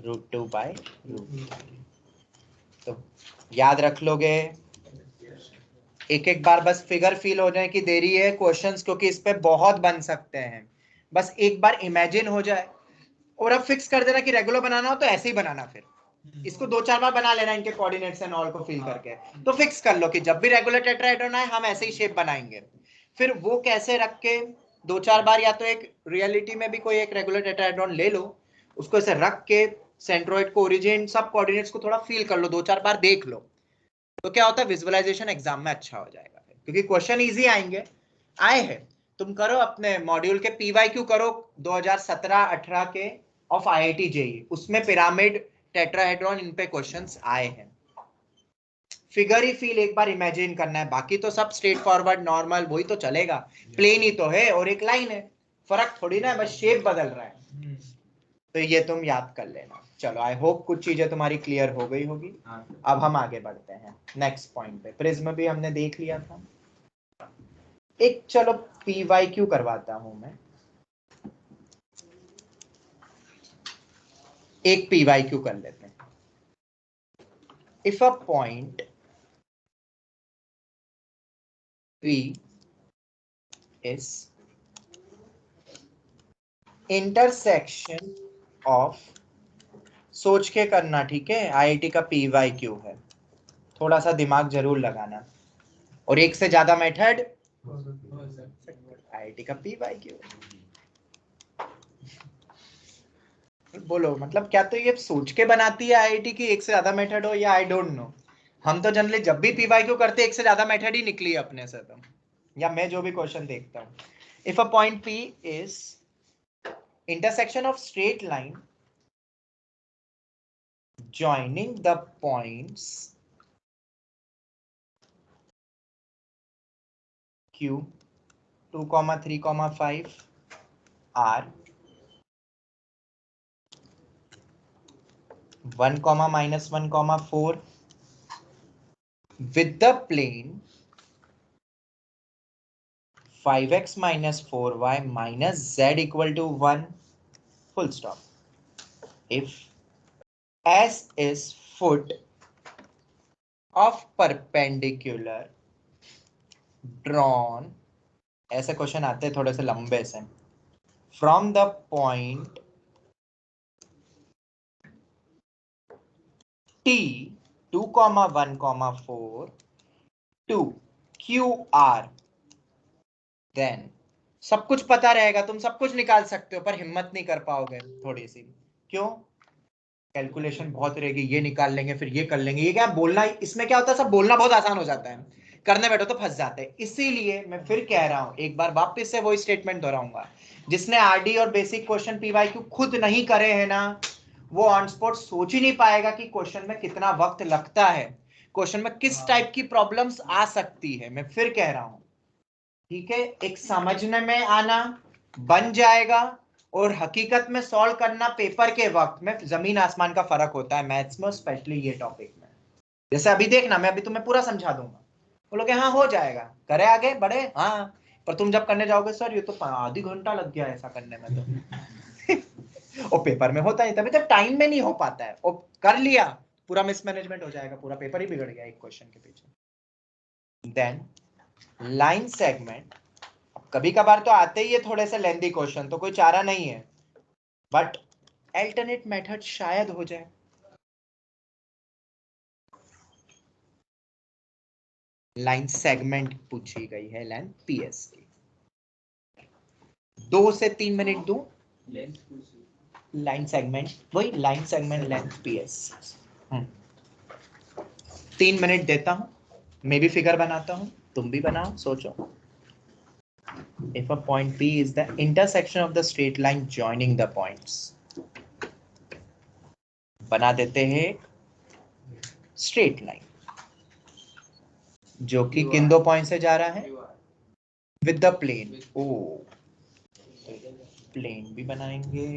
√2/√3। तो याद रख लोगे, एक एक बार बस फिगर फील हो जाए कि देरी है क्वेश्चंस, क्योंकि इस पे बहुत बन सकते हैं। बस एक बार इमेजिन हो जाए, और अब फिक्स कर देना कि रेगुलर बनाना हो तो ऐसे ही बनाना, फिर इसको 2-4 बार बना लेना, इनके कोऑर्डिनेट्स एंड ऑल को फिल करके, तो फिक्स कर लो कि जब भी रेगुलर टेट्राहेड्रॉन आए हम ऐसे ही शेप बनाएंगे। फिर वो कैसे रख के 2-4 बार, या तो एक रियलिटी में भी कोई एक रेगुलर टेट्राहेड्रॉन ले लो, उसको ऐसे रख के सेंट्रोइड को, ओरिजिन, सब कोऑर्डिनेट्स को थोड़ा फील कर लो, 2-4 बार देख लो, तो क्या होता है विजुअलाइजेशन एग्जाम में अच्छा हो जाएगा, क्योंकि क्वेश्चन इजी आएंगे। आए हैं, तुम करो अपने मॉड्यूल के PYQ करो 2017-18 के ऑफ IIT JEE, उसमें पिरामिड, टेट्राहेड्रॉन, इन पे क्वेश्चंस आए हैं। फिगर ही फील एक बार इमेजिन करना है, बाकी तो सब स्ट्रेट फॉरवर्ड नॉर्मल वही तो चलेगा, प्लेन ही तो है और एक लाइन है, फर्क थोड़ी ना है, बस शेप बदल रहा है। तो ये तुम याद कर लेना। चलो, आई होप कुछ चीजें तुम्हारी क्लियर हो गई होगी। अब हम आगे बढ़ते हैं नेक्स्ट पॉइंट पे। प्रिज्म भी हमने देख लिया था, एक चलो PYQ करवाता हूं मैं, एक PYQ कर लेते हैं. If a point P is intersection of, सोच के करना ठीक है, IIT का PYQ है, थोड़ा सा दिमाग जरूर लगाना, और एक से ज्यादा मेथड IIT का PYQ. बोलो मतलब क्या तो ये सोच के बनाती है IIT की एक से ज्यादा मेथड हो, या आई डोंट नो. हम तो जनरली जब भी PYQ करते एक से ज्यादा मेथड ही निकली है अपने से, तो या मैं जो भी क्वेश्चन देखता हूँ. If a point P is intersection of straight line joining the points Q 2, 3, 5 R 1, -1, 4 with the plane 5x minus 4y minus z equal to 1, full stop. If S is foot of perpendicular drawn, ऐसे question आते हैं थोड़े से लंबे से, from the point T 2, 1, 4 to QR, then सब कुछ पता रहेगा, तुम सब कुछ निकाल सकते हो, पर हिम्मत नहीं कर पाओगे थोड़ी सी. क्यों? कैलकुलेशन बहुत रहेगी, ये निकाल लेंगे फिर ये कर लेंगे, ये क्या बोलना, इसमें क्या होता है, सब बोलना बहुत आसान हो जाता है, करने बैठो तो फंस जाते हैं. इसीलिए मैं फिर कह रहा हूं, एक बार वापस से वही स्टेटमेंट दोहराऊंगा, जिसने आरडी और बेसिक क्वेश्चन PYQ खुद नहीं करे हैं ना, वो ऑन स्पॉट सोच ही नहीं पाएगा कि क्वेश्चन में कितना वक्त लगता है, क्वेश्चन में किस टाइप की प्रॉब्लम्स आ सकती है. मैं फिर कह रहा हूं, ठीक है, एक समझने में आना बन जाएगा, और हकीकत में सॉल्व करना पेपर के वक्त में जमीन आसमान का फर्क होता है मैथ्स में, स्पेशली ये टॉपिक में. जैसे अभी देखना, मैं अभी तुम्हें पूरा समझा दूंगा, बोलोगे हाँ हो जाएगा, करे आगे बढ़े, हाँ, पर तुम जब करने जाओगे सर ये तो आधी घंटा लग गया ऐसा करने में, तो और पेपर में होता है तभी तो टाइम में नहीं हो पाता है, और कर लिया पूरा मिसमैनेजमेंट हो जाएगा, पूरा पेपर ही बिगड़ गया एक क्वेश्चन के पीछे. देन लाइन सेगमेंट, कभी कभार तो आते ही है थोड़े से लेंथी क्वेश्चन, तो कोई चारा नहीं है, बट अल्टरनेट मेथड शायद हो जाए. लाइन सेगमेंट पूछी गई है, लेंथ PS की. 2 से 3 मिनट दूं, लाइन सेगमेंट, वही line segment length PS. 3 minute देता हूं, मैं भी फिगर बनाता हूं, तुम भी बनाओ, सोचो. If a point P is the intersection of the straight line joining the points, बना देते हैं स्ट्रेट लाइन जो कि किन दो पॉइंट से जा रहा है, विद द प्लेन. ओ प्लेन भी बनाएंगे,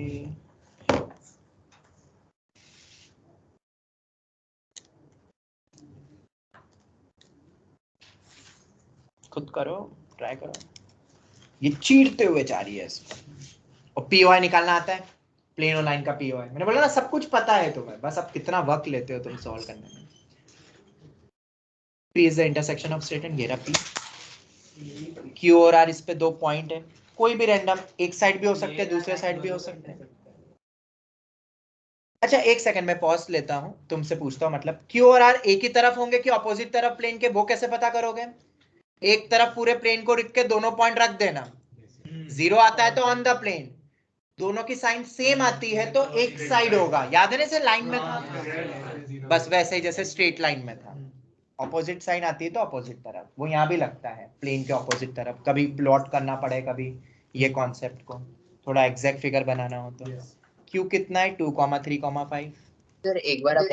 खुद करो, ट्राई करो. ये चीरते हुए जा रही है इसको, और POI निकालना आता है, प्लेन और लाइन का POI. मैंने बोला ना सब कुछ पता है तुम्हें, बस अब कितना वक्त लेते हो तुम सॉल्व करने में. P is the intersection of straight and घेरा P. Q और R, इस पे 2 पॉइंट है, कोई भी रैंडम, एक साइड भी हो सकते हैं, दूसरे साइड भी हो सकते हैं. अच्छा एक सेकंड में पॉज लेता हूं, तुमसे पूछता हूं, मतलब Q और R एक ही तरफ होंगे कि ऑपोजिट तरफ प्लेन के, वो कैसे पता करोगे? एक तरफ पूरे प्लेन को रख के दोनों पॉइंट रख देना, 0 आता है तो ऑन द प्लेन, दोनों की साइन सेम आती है तो एक साइड होगा. याद है ना, जैसे लाइन में था, बस वैसे ही जैसे स्ट्रेट लाइन में था, ऑपोजिट साइन आती है तो ऑपोजिट तरफ, वो यहाँ भी लगता है प्लेन के ऑपोजिट तरफ. कभी प्लॉट करना पड़े, कभी ये कॉन्सेप्ट को थोड़ा एग्जैक्ट फिगर बनाना हो तो. Q कितना है, 2, 3, 5. सर एक बार आप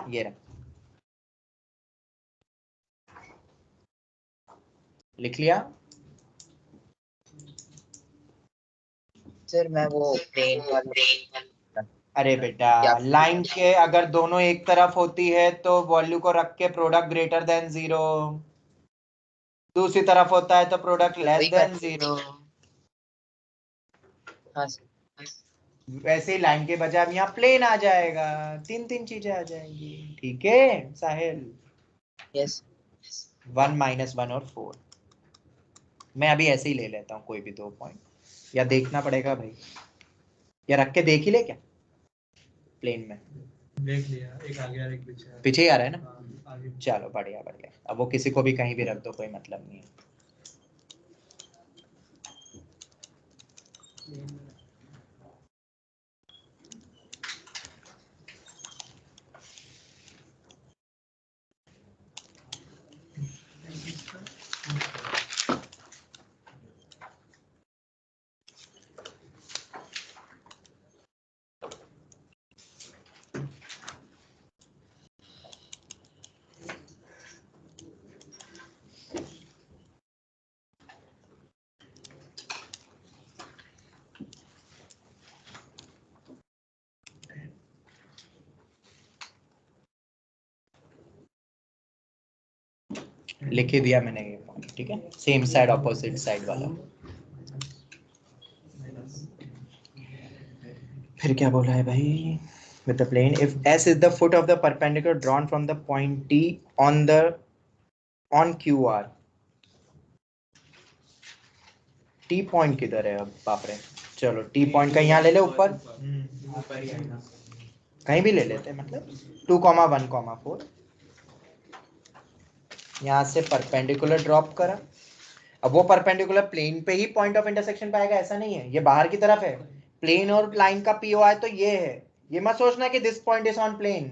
ये रहा, लिख लिया. सर मैं वो प्लेन अरे बेटा, लाइन के अगर दोनों एक तरफ होती है तो वॉल्यू को रख के प्रोडक्ट ग्रेटर देन 0, दूसरी तरफ होता है तो प्रोडक्ट लेस वही देन बात। 0। हाँ सर। वैसे ही लाइन के बजाय अब यहाँ प्लेन आ जाएगा, तीन तीन चीजें आ जाएंगी। ठीक है साहिल। यस। 1 -1 और 4। मैं अभी ऐसे ही ले लेता हूँ कोई भी 2 पॉइंट, या देखना पड़ेगा भाई, या रख के देख ही ले क्या प्लेन में। देख लिया, एक आगे और एक पीछे। पीछे ही आ रहा है ना। हाँ, आगे। चलो बढ़िया बढ़िया, अब वो किसी को भी कहीं भी रख दो, कोई मतलब नहीं है। लिख ही दिया मैंने ये पॉइंट, ठीक है, सेम साइड ऑपोजिट साइड वाला। फिर क्या बोला है भाई, with the plane if s is the foot of the perpendicular drawn from the point t on qr। t point किधर है अब, बाप रे। चलो t पॉइंट कहीं यहाँ ले ले ऊपर, कहीं भी ले लेते हैं, मतलब 2,1,4। यहाँ से परपेंडिकुलर ड्रॉप करा। अब वो परपेंडिकुलर प्लेन पे ही पॉइंट ऑफ इंटरसेक्शन पाएगा ऐसा नहीं है, ये बाहर की तरफ है। प्लेन और लाइन का पीओ है तो ये है, ये मत सोचना कि this point is on plane.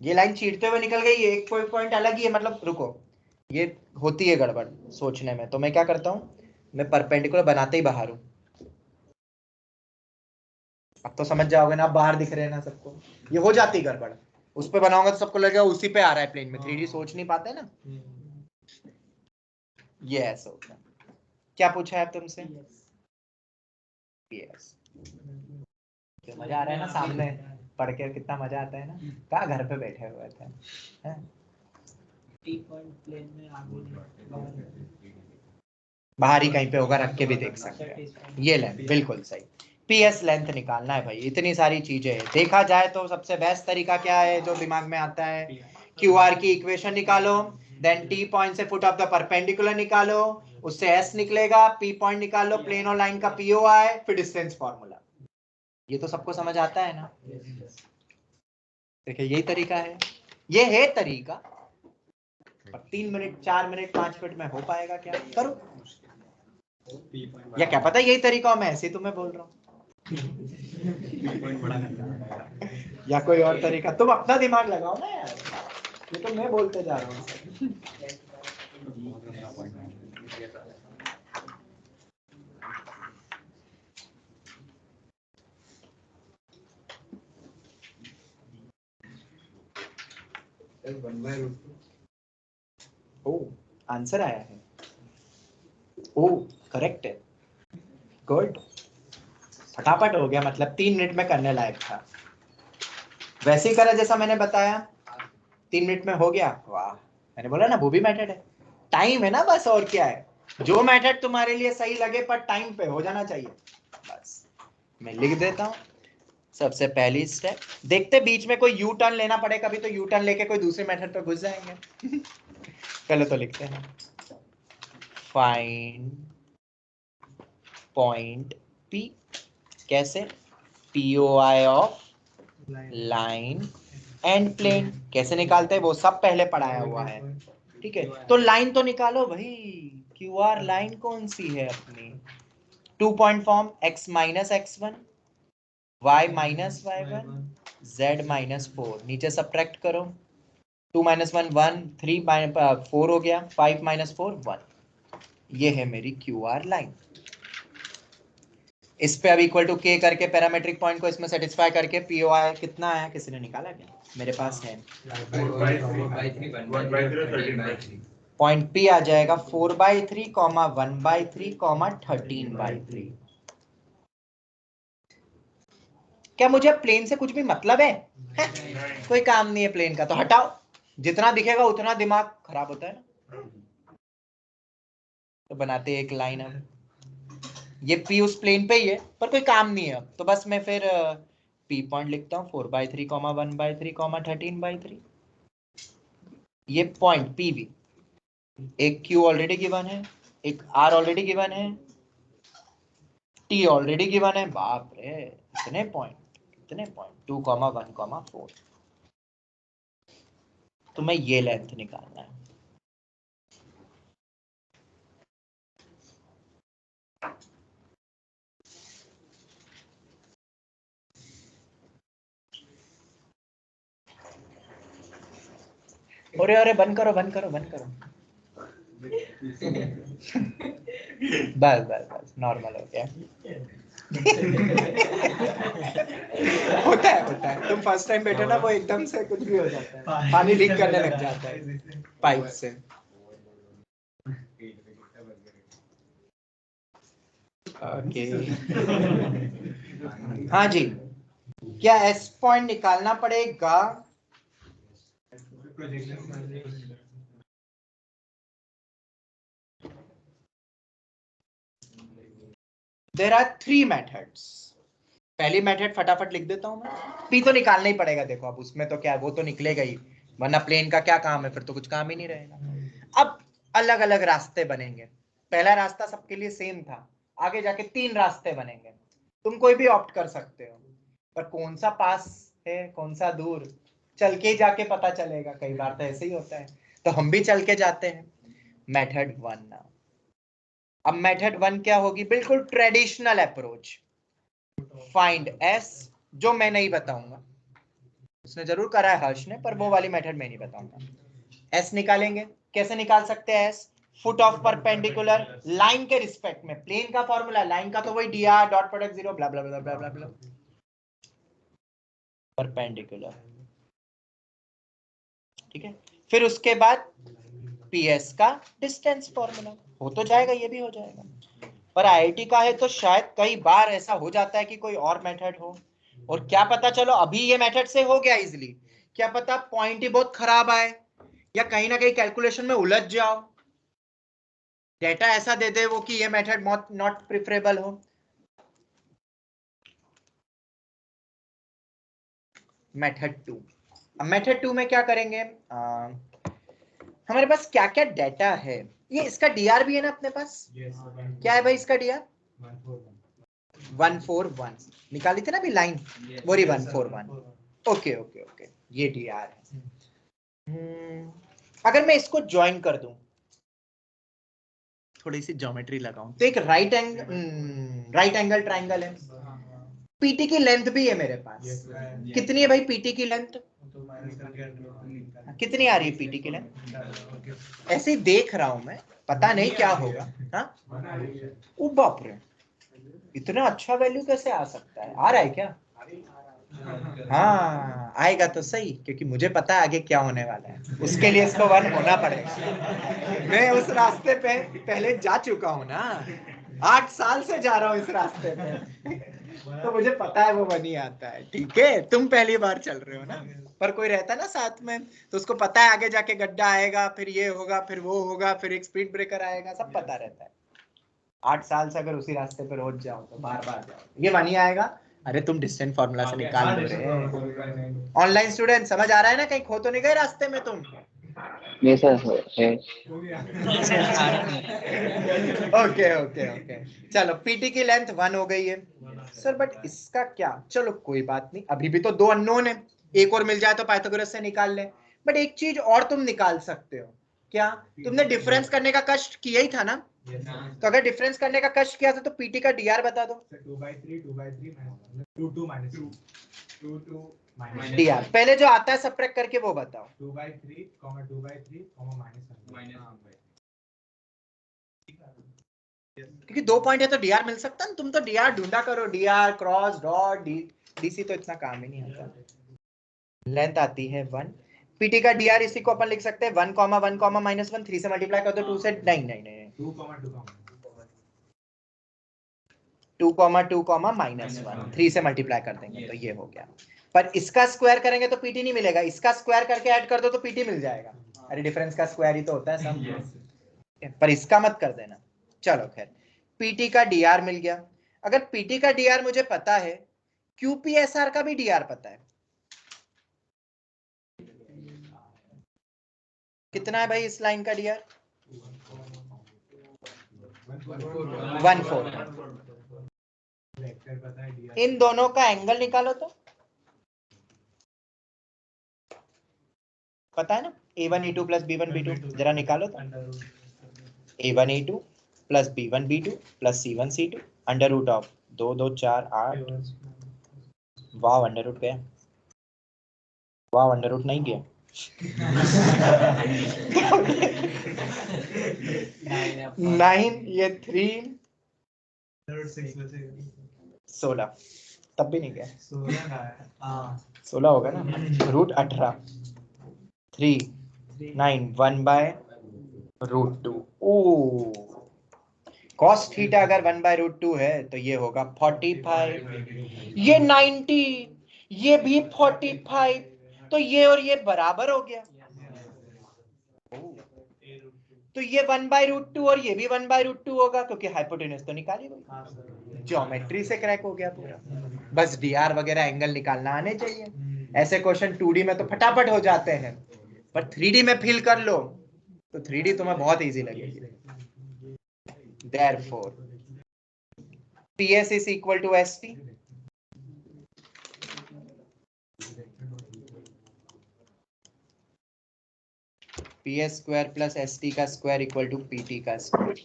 ये लाइन छींटते हुए निकल गई है, एक पॉइंट अलग ही है, मतलब रुको, ये होती है गड़बड़ सोचने में। तो मैं क्या करता हूँ, मैं परपेंडिकुलर बनाते ही बाहर हूँ। अब तो समझ जाओगे ना, अब बाहर दिख रहे हैं ना सबको, ये हो जाती है गड़बड़। उस पे बनाऊंगा तो सबको लगेगा उसी पे आ रहा है प्लेन में, 3D सोच नहीं पाते ना। ये ऐसा होता है। क्या पूछा है तुमसे? यस। मजा आ रहा है ना, सामने पढ़ के कितना मजा आता है ना। कहाँ घर पे बैठे हुए थे, बाहर ही कहीं पे होगा, रख के भी देख सकते हैं। ये लेंथ बिल्कुल सही, पीएस लेंथ निकालना है भाई। इतनी सारी चीजें हैं, देखा जाए तो सबसे बेस्ट तरीका क्या है जो दिमाग में आता है, क्यूआर की इक्वेशन निकालो, देन टी पॉइंट से फुट ऑफ द परपेंडिकुलर निकालो, उससे एस निकलेगा, पी पॉइंट निकालो, प्लेन और लाइन का पीओ आए, फिर डिस्टेंस फॉर्मूला। ये तो सबको समझ आता है ना। देखिए यही तरीका है, ये है तरीका। 3 मिनट 4 मिनट 5 मिनट में हो पाएगा क्या, करो। या क्या पता यही तरीका हो, मैं ऐसे ही तुम्हें बोल रहा हूँ। या कोई और तरीका, तुम अपना दिमाग लगाओ ना यार, ये तो मैं बोलते जा रहा हूँ। ओ आंसर आया है, ओ करेक्ट है, गुड, फटाफट हो गया, मतलब 3 मिनट में करने लायक था। वैसे ही करा जैसा मैंने बताया, 3 मिनट में हो गया। वाह, मैंने बोला ना वो भी मेथड है, टाइम है ना बस, और क्या है। जो मेथड तुम्हारे लिए सही लगे पर टाइम पे हो जाना चाहिए, बस। मैं लिख देता हूँ। सबसे पहली स्टेप, देखते बीच में कोई यू टर्न लेना पड़े कभी, तो यू टर्न लेके कोई दूसरे मेथड पे घुस जाएंगे। पहले तो लिखते हैं, फाइंड पॉइंट P, कैसे, POI of line and plane कैसे निकालते हैं वो सब पहले पढ़ाया हुआ है, ठीक है। तो लाइन तो निकालो भाई, QR लाइन कौन सी है अपनी, 2 point form, x minus x1, y minus y1, z minus 4, नीचे सब्ट्रैक्ट करो, 2 - 1 1, 3 4 हो गया, 5 - 4 1। ये है मेरी QR लाइन। इस पे अब इक्वल टू के करके पैरामेट्रिक पॉइंट को इसमें सेटिस्फाई करके POI कितना आया, किसी ने निकाला क्या, मेरे पास है। पॉइंट P आ जाएगा 4/3, 1/3, 13/3। क्या मुझे प्लेन से कुछ भी मतलब है? कोई काम नहीं है प्लेन का, तो हटाओ, जितना दिखेगा उतना दिमाग खराब होता है ना। तो बनाते एक लाइन। अब ये P उस प्लेन पे ही है पर कोई काम नहीं है अब, तो बस मैं फिर P पॉइंट लिखता हूँ 4/3, 1/3, 13/3। ये पॉइंट PV, एक Q ऑलरेडी गिवन है, एक R ऑलरेडी गिवन है, T ऑलरेडी गिवन है। बाप रे, कितने पॉइंट 2, 1, 4। तो मैं ये लेंथ निकालना है। अरे अरे बंद करो बंद करो बंद करो। बस बस बस नॉर्मल हो गया। होता है तुम फर्स्ट टाइम बैठे ना, वो एकदम से कुछ भी हो जाता है, पानी लीक करने लग जाता है पाइप से। ओके हाँ जी, क्या एस पॉइंट निकालना पड़ेगा? There are 3 methods. पहली मेथड फटाफट लिख देता हूं मैं, P तो निकालना ही पड़ेगा। देखो अब उसमें तो क्या है, वो तो निकलेगा ही, वरना प्लेन का क्या काम है, फिर तो कुछ काम ही नहीं रहेगा। अब अलग अलग रास्ते बनेंगे। पहला रास्ता सबके लिए सेम था, आगे जाके 3 रास्ते बनेंगे। तुम कोई भी ऑप्ट कर सकते हो, पर कौन सा पास है कौन सा दूर, चल के जाके पता चलेगा। कई बार तो ऐसे ही होता है, तो हम भी चल के जाते हैं। मेथड 1 ना, अब मेथड 1 क्या होगी? बिल्कुल ट्रेडिशनल अप्रोच, फाइंड एस, जो मैं नहीं बताऊंगा, उसने जरूर करा है हर्ष ने, पर वो वाली मेथड मैं नहीं बताऊंगा। एस निकालेंगे, कैसे निकाल सकते हैं S? Foot of perpendicular line के रिस्पेक्ट में। प्लेन का फॉर्मूला, लाइन का तो वही dr डॉट प्रोडक्ट 0 ब्ला ब्ला ब्ला ब्ला ब्ला ब्ला, परपेंडिकुलर। ठीक है, फिर उसके बाद PS का डिस्टेंस फॉर्मूला। हो तो जाएगा, ये भी हो जाएगा, पर IIT का है तो शायद कई बार ऐसा हो जाता है कि कोई और मेथड हो, और क्या पता चलो अभी ये मेथड से हो गया इजीली, क्या पता पॉइंट ही बहुत खराब आए, या कहीं ना कहीं कैलकुलेशन में उलझ जाओ, डेटा ऐसा दे दे वो कि ये मेथड नॉट प्रिफरेबल हो। मेथड 2, अब मेथड 2 में क्या करेंगे? हमारे पास क्या क्या डेटा है, ये इसका dr भी है ना अपने पास? क्या है भाई इसका dr? 141 निकाली थी ना अभी लाइन, वो रही 141। ओके ओके ओके, ये dr है। अगर मैं इसको ज्वाइन कर दूं, थोड़ी सी ज्योमेट्री लगाऊं, तो एक राइट एंगल ट्राइंगल है। पीटी की लेंथ भी है मेरे पास, कितनी है भाई पीटी की लेंथ? कितनी आ रही है पीटी की लेंथ? ऐसे ही देख रहा हूं मैं, पता नहीं क्या होगा। हाँ ओ बाप रे, इतना अच्छा वैल्यू कैसे आ सकता है? आ रहा है क्या? हाँ आएगा तो सही, क्योंकि मुझे पता है आगे क्या होने वाला है, उसके लिए इसको 1 होना पड़ेगा। मैं उस रास्ते पे पहले जा चुका हूँ ना, 8 साल से जा रहा हूँ इस रास्ते पे, तो मुझे पता है वो 1 ही आता है। ठीक है, तुम पहली बार चल रहे हो ना, पर कोई रहता ना साथ में तो उसको पता है आगे जाके गड्ढा आएगा, फिर ये होगा, फिर वो होगा, फिर एक स्पीड ब्रेकर आएगा, सब पता रहता है। 8 साल से अगर उसी रास्ते पे रोज जाओ तो बार बार जाओ, ये 1 ही आएगा। अरे तुम डिस्टेंस फार्मूला से निकाल लो रे। ऑनलाइन स्टूडेंट समझ आ रहा है ना, कहीं खो तो नहीं गए रास्ते में तुम? नहीं सर है। ओके ओके ओके, चलो पीटी की लेंथ 1 हो गई है सर, बट इसका क्या? चलो कोई बात नहीं, अभी भी तो 2 अननोन है, एक और मिल जाए तो पाइथागोरस से निकाल ले। बट एक चीज और तुम निकाल सकते हो, क्या? तुमने डिफरेंस करने का कष्ट किया ही था ना, तो अगर डिफरेंस करने का कष्ट किया था तो पीटी का dr बता दो। 2/3 dr पहले जो आता है सबट्रैक्ट करके वो बताओ। 2/3, 2/3, -1/3। क्योंकि 2 पॉइंट है तो dr मिल सकता है, तुम तो dr ढूंढा करो, dr क्रॉस डॉट dc, तो इतना काम ही नहीं आता। लेंथ आती है 1, पीटी का dr इसी को अपन लिख सकते हैं 1, 1, -1, 3 से मल्टीप्लाई कर दो 2 से, नहीं नहीं नहीं 2, 2, 2, -1, 3 से मल्टीप्लाई कर देंगे तो ये हो गया। पर इसका स्क्वायर करेंगे तो पीटी नहीं मिलेगा, इसका स्क्वायर करके ऐड कर दो तो पीटी मिल जाएगा। अरे डिफरेंस का स्क्वायर ही तो होता है सब, पर इसका मत कर देना। चलो खैर, पीटी का डीआर मिल गया। अगर पीटी का डीआर मुझे पता है, क्यूपीएसआर का भी डीआर पता है, कितना है भाई इस लाइन का डीआर? 1/4। इन दोनों का एंगल निकालो तो पता है ना, a1 e2 plus b1 b2, जरा निकालो तो। a1 e2 plus b1 b2 plus c1 c2 under root of 2 2 4 8। वाह, अंडर रूट गया। वाह, अंडर रूट नहीं गया। 9, ये 3 16, तब भी नहीं गया। 16 होगा ना, रूट 18 3 9 1/√2। ओ, cos थीटा अगर 1/√2 है तो ये होगा 45, ये 90, ये भी 45, तो ये और ये बराबर हो गया। तो ये 1/√2 और ये भी 1/√2 होगा, क्योंकि हाइपोटेन्यूज तो निकाली गई। ज्योमेट्री से क्रैक हो गया पूरा। बस डीआर वगैरह एंगल निकालना आने चाहिए। ऐसे क्वेश्चन 2D में तो फटाफट हो जाते हैं, पर 3D में फील कर लो तो 3D तुम्हें बहुत इजी लगेगी। Therefore, PS is equal to ST. PS square plus ST का स्क्वायर इक्वल टू PT का स्क्वायर।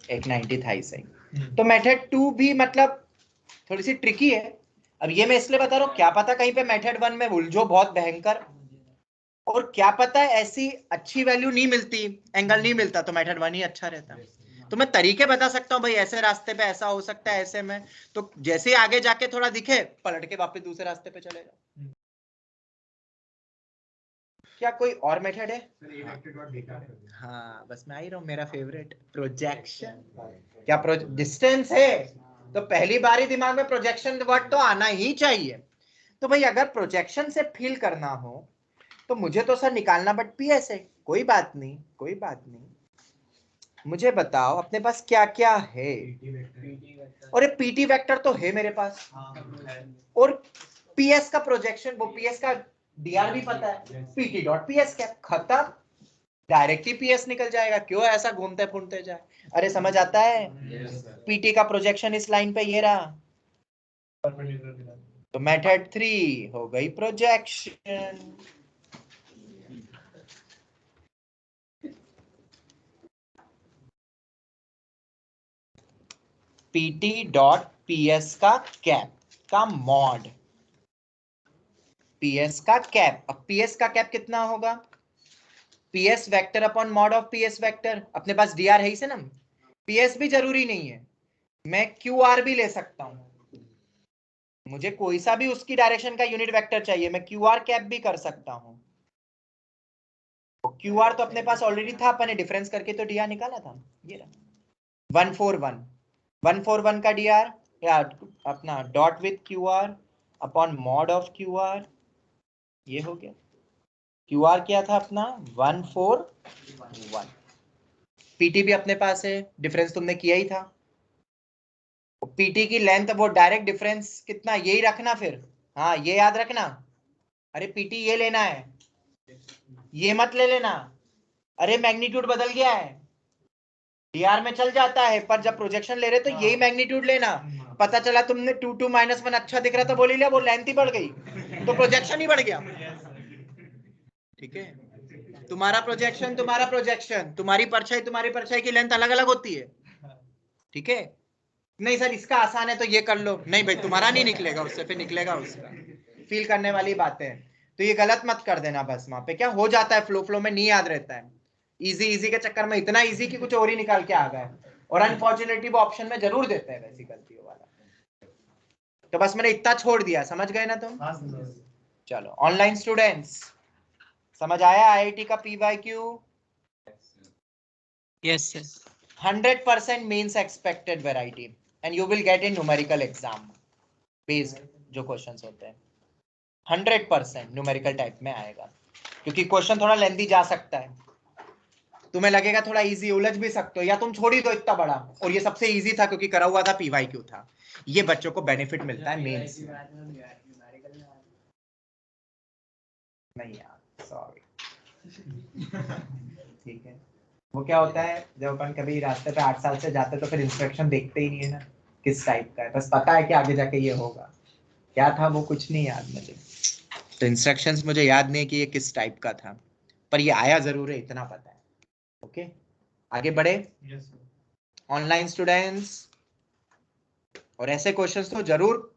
एक 90 था इसे। तो मेथड 2 भी मतलब थोड़ी सी ट्रिकी है। अब ये मैं इसलिए बता रहा हूँ, क्या पता कहीं पे मेथड 1 में उलझो बहुत भयंकर, और क्या पता ऐसी अच्छी वैल्यू नहीं मिलती, एंगल नहीं मिलता, तो मेथड 1 ही अच्छा रहता। तो मैं तरीके बता सकता हूँ भाई, ऐसे रास्ते पे ऐसा हो सकता है, ऐसे में तो जैसे आगे जाके थोड़ा दिखे पलट के वापस दूसरे रास्ते पे चले जाओ। क्या कोई और मेथड है? हाँ, बस मैं आ ही रहा हूँ, मेरा फेवरेट प्रोजेक्शन। क्या डिस्टेंस है तो पहली बार ही दिमाग में प्रोजेक्शन वर्ड तो आना ही चाहिए। तो भाई अगर प्रोजेक्शन से फील करना हो तो मुझे तो सर निकालना बट पीएस है। कोई बात नहीं, कोई बात नहीं, मुझे बताओ अपने पास क्या क्या है। और ये पीटी वेक्टर तो है मेरे पास, और पीएस का प्रोजेक्शन, वो पीएस का डीआर भी पता है, पीटी डॉट पीएस क्या, खत्म, डायरेक्ट ही पीएस निकल जाएगा। क्यों ऐसा घूमते फूमते जाए? अरे समझ आता है? पीटी का प्रोजेक्शन इस लाइन पे ये रहा, तो मेथड 3 हो गई प्रोजेक्शन। PT डॉट PS का कैप का मॉड, PS का कैप। अब PS का कैप कितना होगा? PS vector upon mod of PS vector. अपने पास DR है इसे ना, PS भी जरूरी नहीं है, मैं QR भी ले सकता हूं। मुझे कोई सा भी उसकी डायरेक्शन का यूनिट वेक्टर चाहिए, मैं QR कैप भी कर सकता हूं। QR तो अपने पास ऑलरेडी था, अपने डिफरेंस करके तो DR निकाला था, ये रहा 141 का DR, या अपना dot with QR upon mod of QR, ये हो गया। QR क्या था अपना 141। PT भी अपने पास है, डिफरेंस तुमने किया ही था। PT की लेंथ, वो डायरेक्ट डिफरेंस कितना, यही रखना फिर, हाँ ये याद रखना। अरे PT ये लेना है, ये मत ले लेना। अरे मैग्नीट्यूड बदल गया है, DR में चल जाता है, पर जब प्रोजेक्शन ले रहे तो यही मैग्नीट्यूड लेना। पता चला तुमने 2 2 -1 अच्छा दिख रहा था, बोल लिया, वो लेंथ ही बढ़ गई तो प्रोजेक्शन ही बढ़ गया। ठीक है, तुम्हारा प्रोजेक्शन, तुम्हारी परछाई की लेंथ अलग अलग होती है। ठीक है, नहीं सर इसका आसान है तो ये कर लो, नहीं भाई तुम्हारा नहीं निकलेगा उससे, फिर निकलेगा उसका। फील करने वाली बातें हैं, तो ये गलत मत कर देना। बस वहां पे क्या हो जाता है, फ्लो में नहीं याद रहता है, इजी के चक्कर में इतना इजी कि कुछ और ही निकाल के आ गए, और अनफॉर्चुनेटली वो ऑप्शन में जरूर देते हैं वैसी गलतियों वाला। तो बस मैंने इतना छोड़ दिया, समझ गए ना तुम? चलो ऑनलाइन स्टूडेंट्स, समझ आया IIT का PYQ? Yes, sir. 100% means expected variety and you will get in numerical exam based जो क्वेश्चंस होते हैं 100% न्यूमेरिकल टाइप में आएगा। क्योंकि क्वेश्चन थोड़ा लेंथी जा सकता है, तुम्हें लगेगा थोड़ा इजी, उलझ भी सकते हो, या तुम छोड़ ही दो इतना बड़ा, और ये सबसे इजी था क्योंकि करा हुआ था, पीवाईक्यू था। ये बच्चों को बेनिफिट मिलता है मेंस में। नहीं यार सॉरी। ठीक है, वो क्या होता है जब अपन कभी रास्ते पे 8 साल से जाते तो फिर इंस्ट्रक्शन देखते ही नहीं है ना किस टाइप का है, बस पता है कि आगे जाके ये होगा, क्या था वो कुछ नहीं याद मुझे, तो इंस्ट्रक्शंस मुझे याद नहीं है कि ये किस टाइप का था, पर ये आया जरूर है इतना पता है। ओके आगे बढ़े। ऑनलाइन स्टूडेंट्स, और ऐसे क्वेश्चंस तो जरूर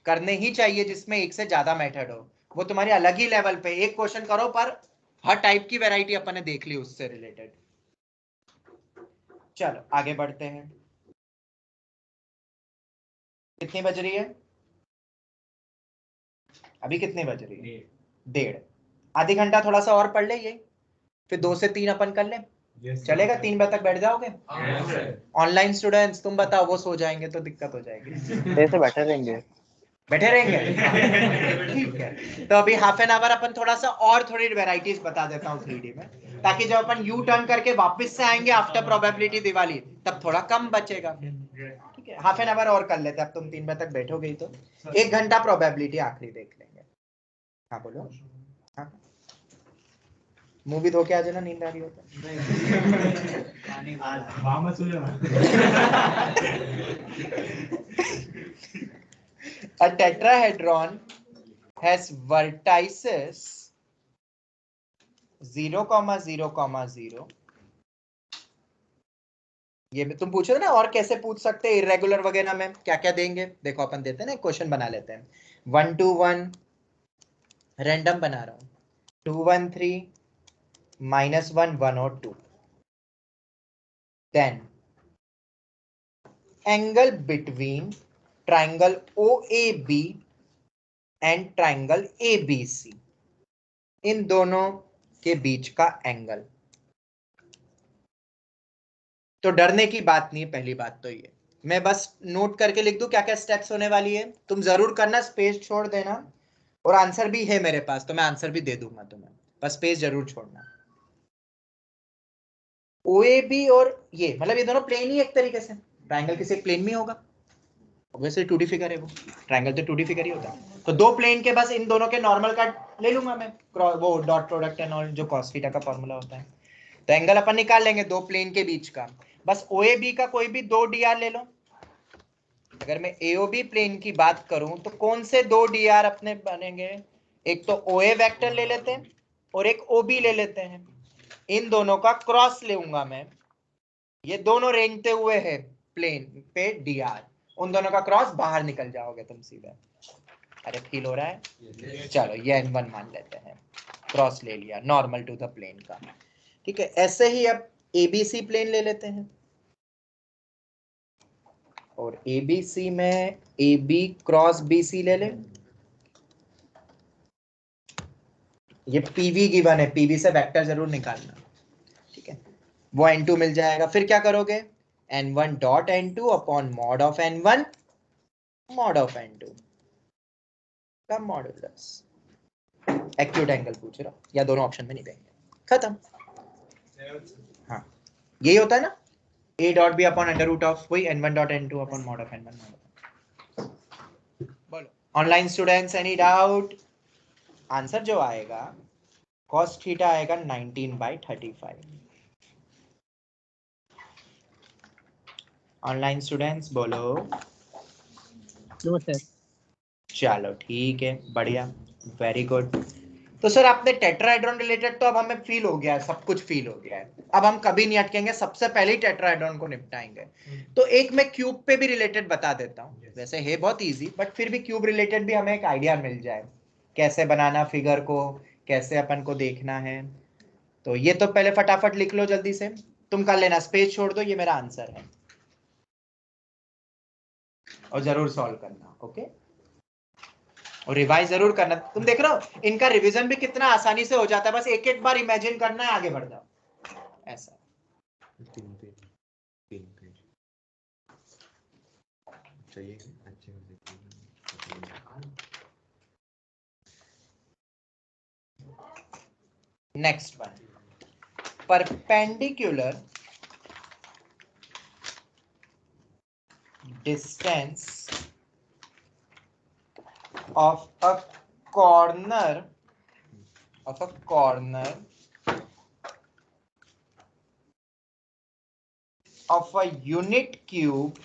करने ही चाहिए जिसमें एक से ज्यादा मेथड हो, वो तुम्हारे अलग ही लेवल पे, एक क्वेश्चन करो पर हर टाइप की वैरायटी अपन ने देख ली उससे रिलेटेड। चलो आगे बढ़ते हैं। कितनी बज रही है अभी, कितनी बज रही है? 1:30। आधी घंटा थोड़ा सा और पढ़ ले ये, फिर 2 से 3 अपन कर ले, चलेगा? 3 बजे तक बैठ जाओगे? ऑनलाइन स्टूडेंट्स तुम बताओ, वो सो जाएंगे तो दिक्कत हो जाएगी। जैसे बैठे रहेंगे। बैठे रहेंगे? ठीक है, तो अभी हाफ एन आवर अपन थोड़ा सा और थोड़ी वेराइटीज बता देता हूँ 3D में, ताकि जब अपन यू टर्न करके वापस से आएंगे आफ्टर प्रोबेबिलिटी दिवाली, तब थोड़ा कम बचेगा। ठीक है, हाफ एन आवर और कर लेते हैं, अब तुम 3 बजे तक बैठोगे ही तो 1 घंटा प्रोबेबिलिटी आखिरी देख लेंगे। हाँ बोलो। हाँ मूवी धो के आ जाना, नींद आ रही हो तो। A tetrahedron has vertices 0, 0, 0। ये तुम पूछ रहे हो ना, और कैसे पूछ सकते हैं इरेगुलर वगैरह में क्या क्या देंगे, देखो अपन देते हैं ना, क्वेश्चन बना लेते हैं। 1 2 1 रैंडम बना रहा हूं, 2 1 3 -1 1 और 2, then angle between triangle OAB and triangle ABC, इन दोनों के बीच का एंगल। तो डरने की बात नहीं है, पहली बात तो ये मैं बस नोट करके लिख दूं क्या क्या स्टेप्स होने वाली है, तुम जरूर करना, स्पेस छोड़ देना, और आंसर भी है मेरे पास तो मैं आंसर भी दे दूंगा तुम्हें, बस स्पेस जरूर छोड़ना। OAB और ये मतलब ये दोनों प्लेन ही एक तरीके से, ट्राइंगल किसी एक प्लेन में होगा, ऑब्वियसली 2D फिगर है वो, ट्राइंगल तो 2D फिगर ही होता है, तो दो प्लेन के बस इन दोनों के नॉर्मल का ले लूंगा मैं, वो डॉट प्रोडक्ट एंड ऑल जो cos थीटा का फॉर्मूला होता है, तो एंगल अपन निकाल लेंगे दो प्लेन के बीच का, बस OAB का कोई भी 2 DR ले लो। अगर मैं AOB प्लेन की बात करूं तो कौन से 2 DR अपने बनेंगे, एक तो OA वेक्टर ले लेते हैं और एक OB ले लेते हैं, इन दोनों का क्रॉस लूंगा मैं, ये दोनों रेंगते हुए हैं प्लेन पे DR, उन दोनों का क्रॉस बाहर निकल जाओगे तुम सीधे। अरे फील हो रहा है? चलो ये N1 मान लेते हैं, क्रॉस ले लिया नॉर्मल टू द प्लेन का। ठीक है, ऐसे ही अब ABC प्लेन ले लेते हैं, और ABC में AB क्रॉस BC ले ले, ये PV गिवन है, PV से वेक्टर जरूर निकालना। ठीक है, वो N2 मिल जाएगा, फिर क्या करोगे, N1 dot N2 upon mod of N1 mod of N2 का मॉडुलस। एक्यूट एंगल पूछ रहा या दोनों ऑप्शन में नहीं देंगे, खत्म। हाँ यही होता है ना, A dot B upon under root of वही N1 dot N2 upon mod of N1। बोलो online students, any doubt? Answer जो आएगा cos थीटा आएगा 19/35। ऑनलाइन स्टूडेंट्स बोलो। No sir. चलो ठीक है, बढ़िया, वेरी गुड। तो सर आपने टेट्राहेड्रॉन रिलेटेड तो अब हमें फील हो गया है, सब कुछ फील हो गया है, अब हम कभी नहीं अटकेंगे, सबसे पहले ही टेट्राहेड्रॉन को निपटाएंगे। तो एक मैं क्यूब पे भी रिलेटेड बता देता हूँ, वैसे है बहुत इजी, बट फिर भी क्यूब रिलेटेड भी हमें एक आइडिया मिल जाए कैसे बनाना फिगर को, कैसे अपन को देखना है। तो ये तो पहले फटाफट लिख लो जल्दी से, तुम कर लेना, स्पेस छोड़ दो, ये मेरा आंसर है, और जरूर सॉल्व करना। ओके, और रिवाइज जरूर करना। तुम देख रहे हो इनका रिवीजन भी कितना आसानी से हो जाता है, बस एक एक बार इमेजिन करना है, आगे बढ़ जाओ, ऐसा। 3 पेज, 3 पेज चाहिए अच्छे next one, perpendicular distance of a corner of a unit cube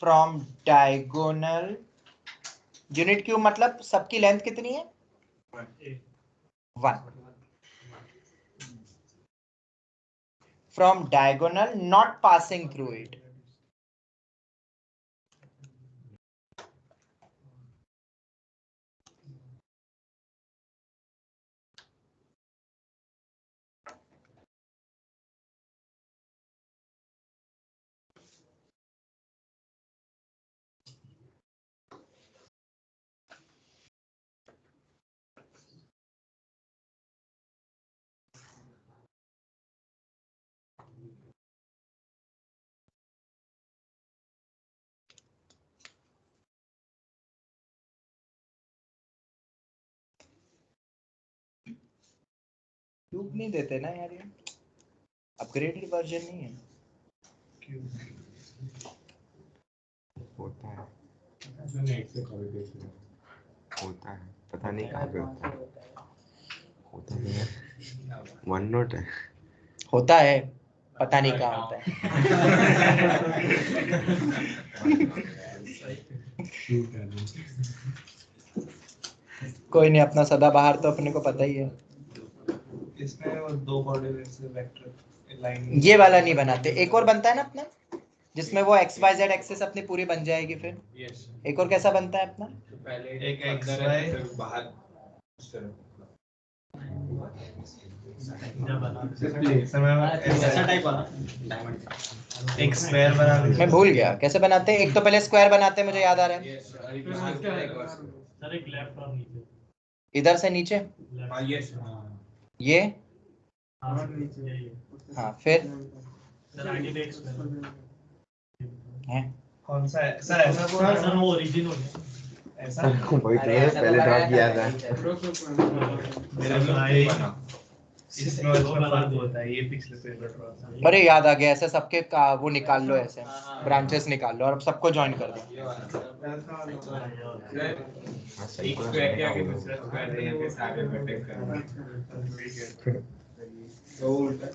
from diagonal, unit cube मतलब सबकी लेंथ कितनी है? 1 from diagonal not passing through it. Cube नहीं देते ना यार, ये अपग्रेडेड वर्जन नहीं है। होता है होता है, पता नहीं कहाँ पे होता है। होता है, वन नोट है। होता है, पता नहीं कहाँ होता है। कोई नहीं, अपना सदाबहार तो अपने को पता ही है। इसमें वो दो कोऑर्डिनेट से वेक्टर लाइन, ये वाला नहीं बनाते, एक और बनता है ना अपना, जिसमें वो एक्स वाई जेड एक्सेस अपनी पूरी बन जाएगी। फिर एक और कैसा बनता है अपना? तो पहले एक एक्स वाई बाहर ऐसा टाइप वाला एक स्क्वायर बना दे। मैं भूल गया कैसे बनाते हैं। एक तो पहले स्क्वायर बनाते हैं, मुझे याद आ रहा है। इधर से नीचे ये, हाँ फिर है कौन सा है सर? ऐसा सर वो ओरिजिनल ऐसा वही तो है, पहले ड्रॉ किया था। मेरा भाई इसमें फर्क होता है, ये पिछले से ड्रॉ था। अरे याद आ गया, ऐसे सबके का वो निकाल लो, ऐसे ब्रांचेस निकाल लो और अब सबको ज्वाइन कर दो। एक स्क्वायर के आगे दूसरा स्क्वायर देने के सारे अटैक करना। तो उल्टा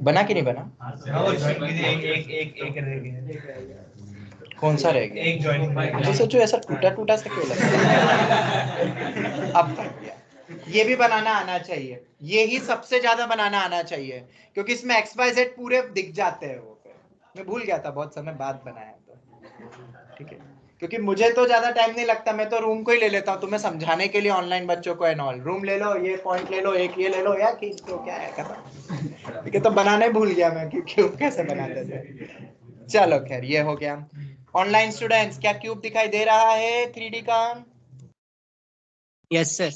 बना कि नहीं बना? हाँ वो ज्वाइन कीजिए, एक रह गया। कौन सा रह गया? एक ज्वाइन मुझे सोचो ऐसा टूटा टूटा सा क्यों लग रहा है। अब बन गया। ये भी बनाना आना चाहिए, ये ही सबसे ज्यादा बनाना आना चाहिए, क्योंकि इसमें एक्स वाई जेड पूरे दिख जाते हैं। वो मैं भूल गया था, बहुत समय बाद बनाया तो ठीक है। क्योंकि मुझे तो ज्यादा टाइम नहीं लगता, मैं तो रूम को ही ले लेता हूँ तुम्हें समझाने के लिए ऑनलाइन बच्चों को। एंड ऑल रूम ले लो, ये पॉइंट ले लो, एक ये ले लो यार, कि तो क्या है कर ठीक है। तो बनाने भूल गया मैं कि क्यूब कैसे बनाते थे। चलो खैर, ये हो गया। ऑनलाइन स्टूडेंट्स, क्या क्यूब दिखाई दे रहा है 3D का? Yes sir.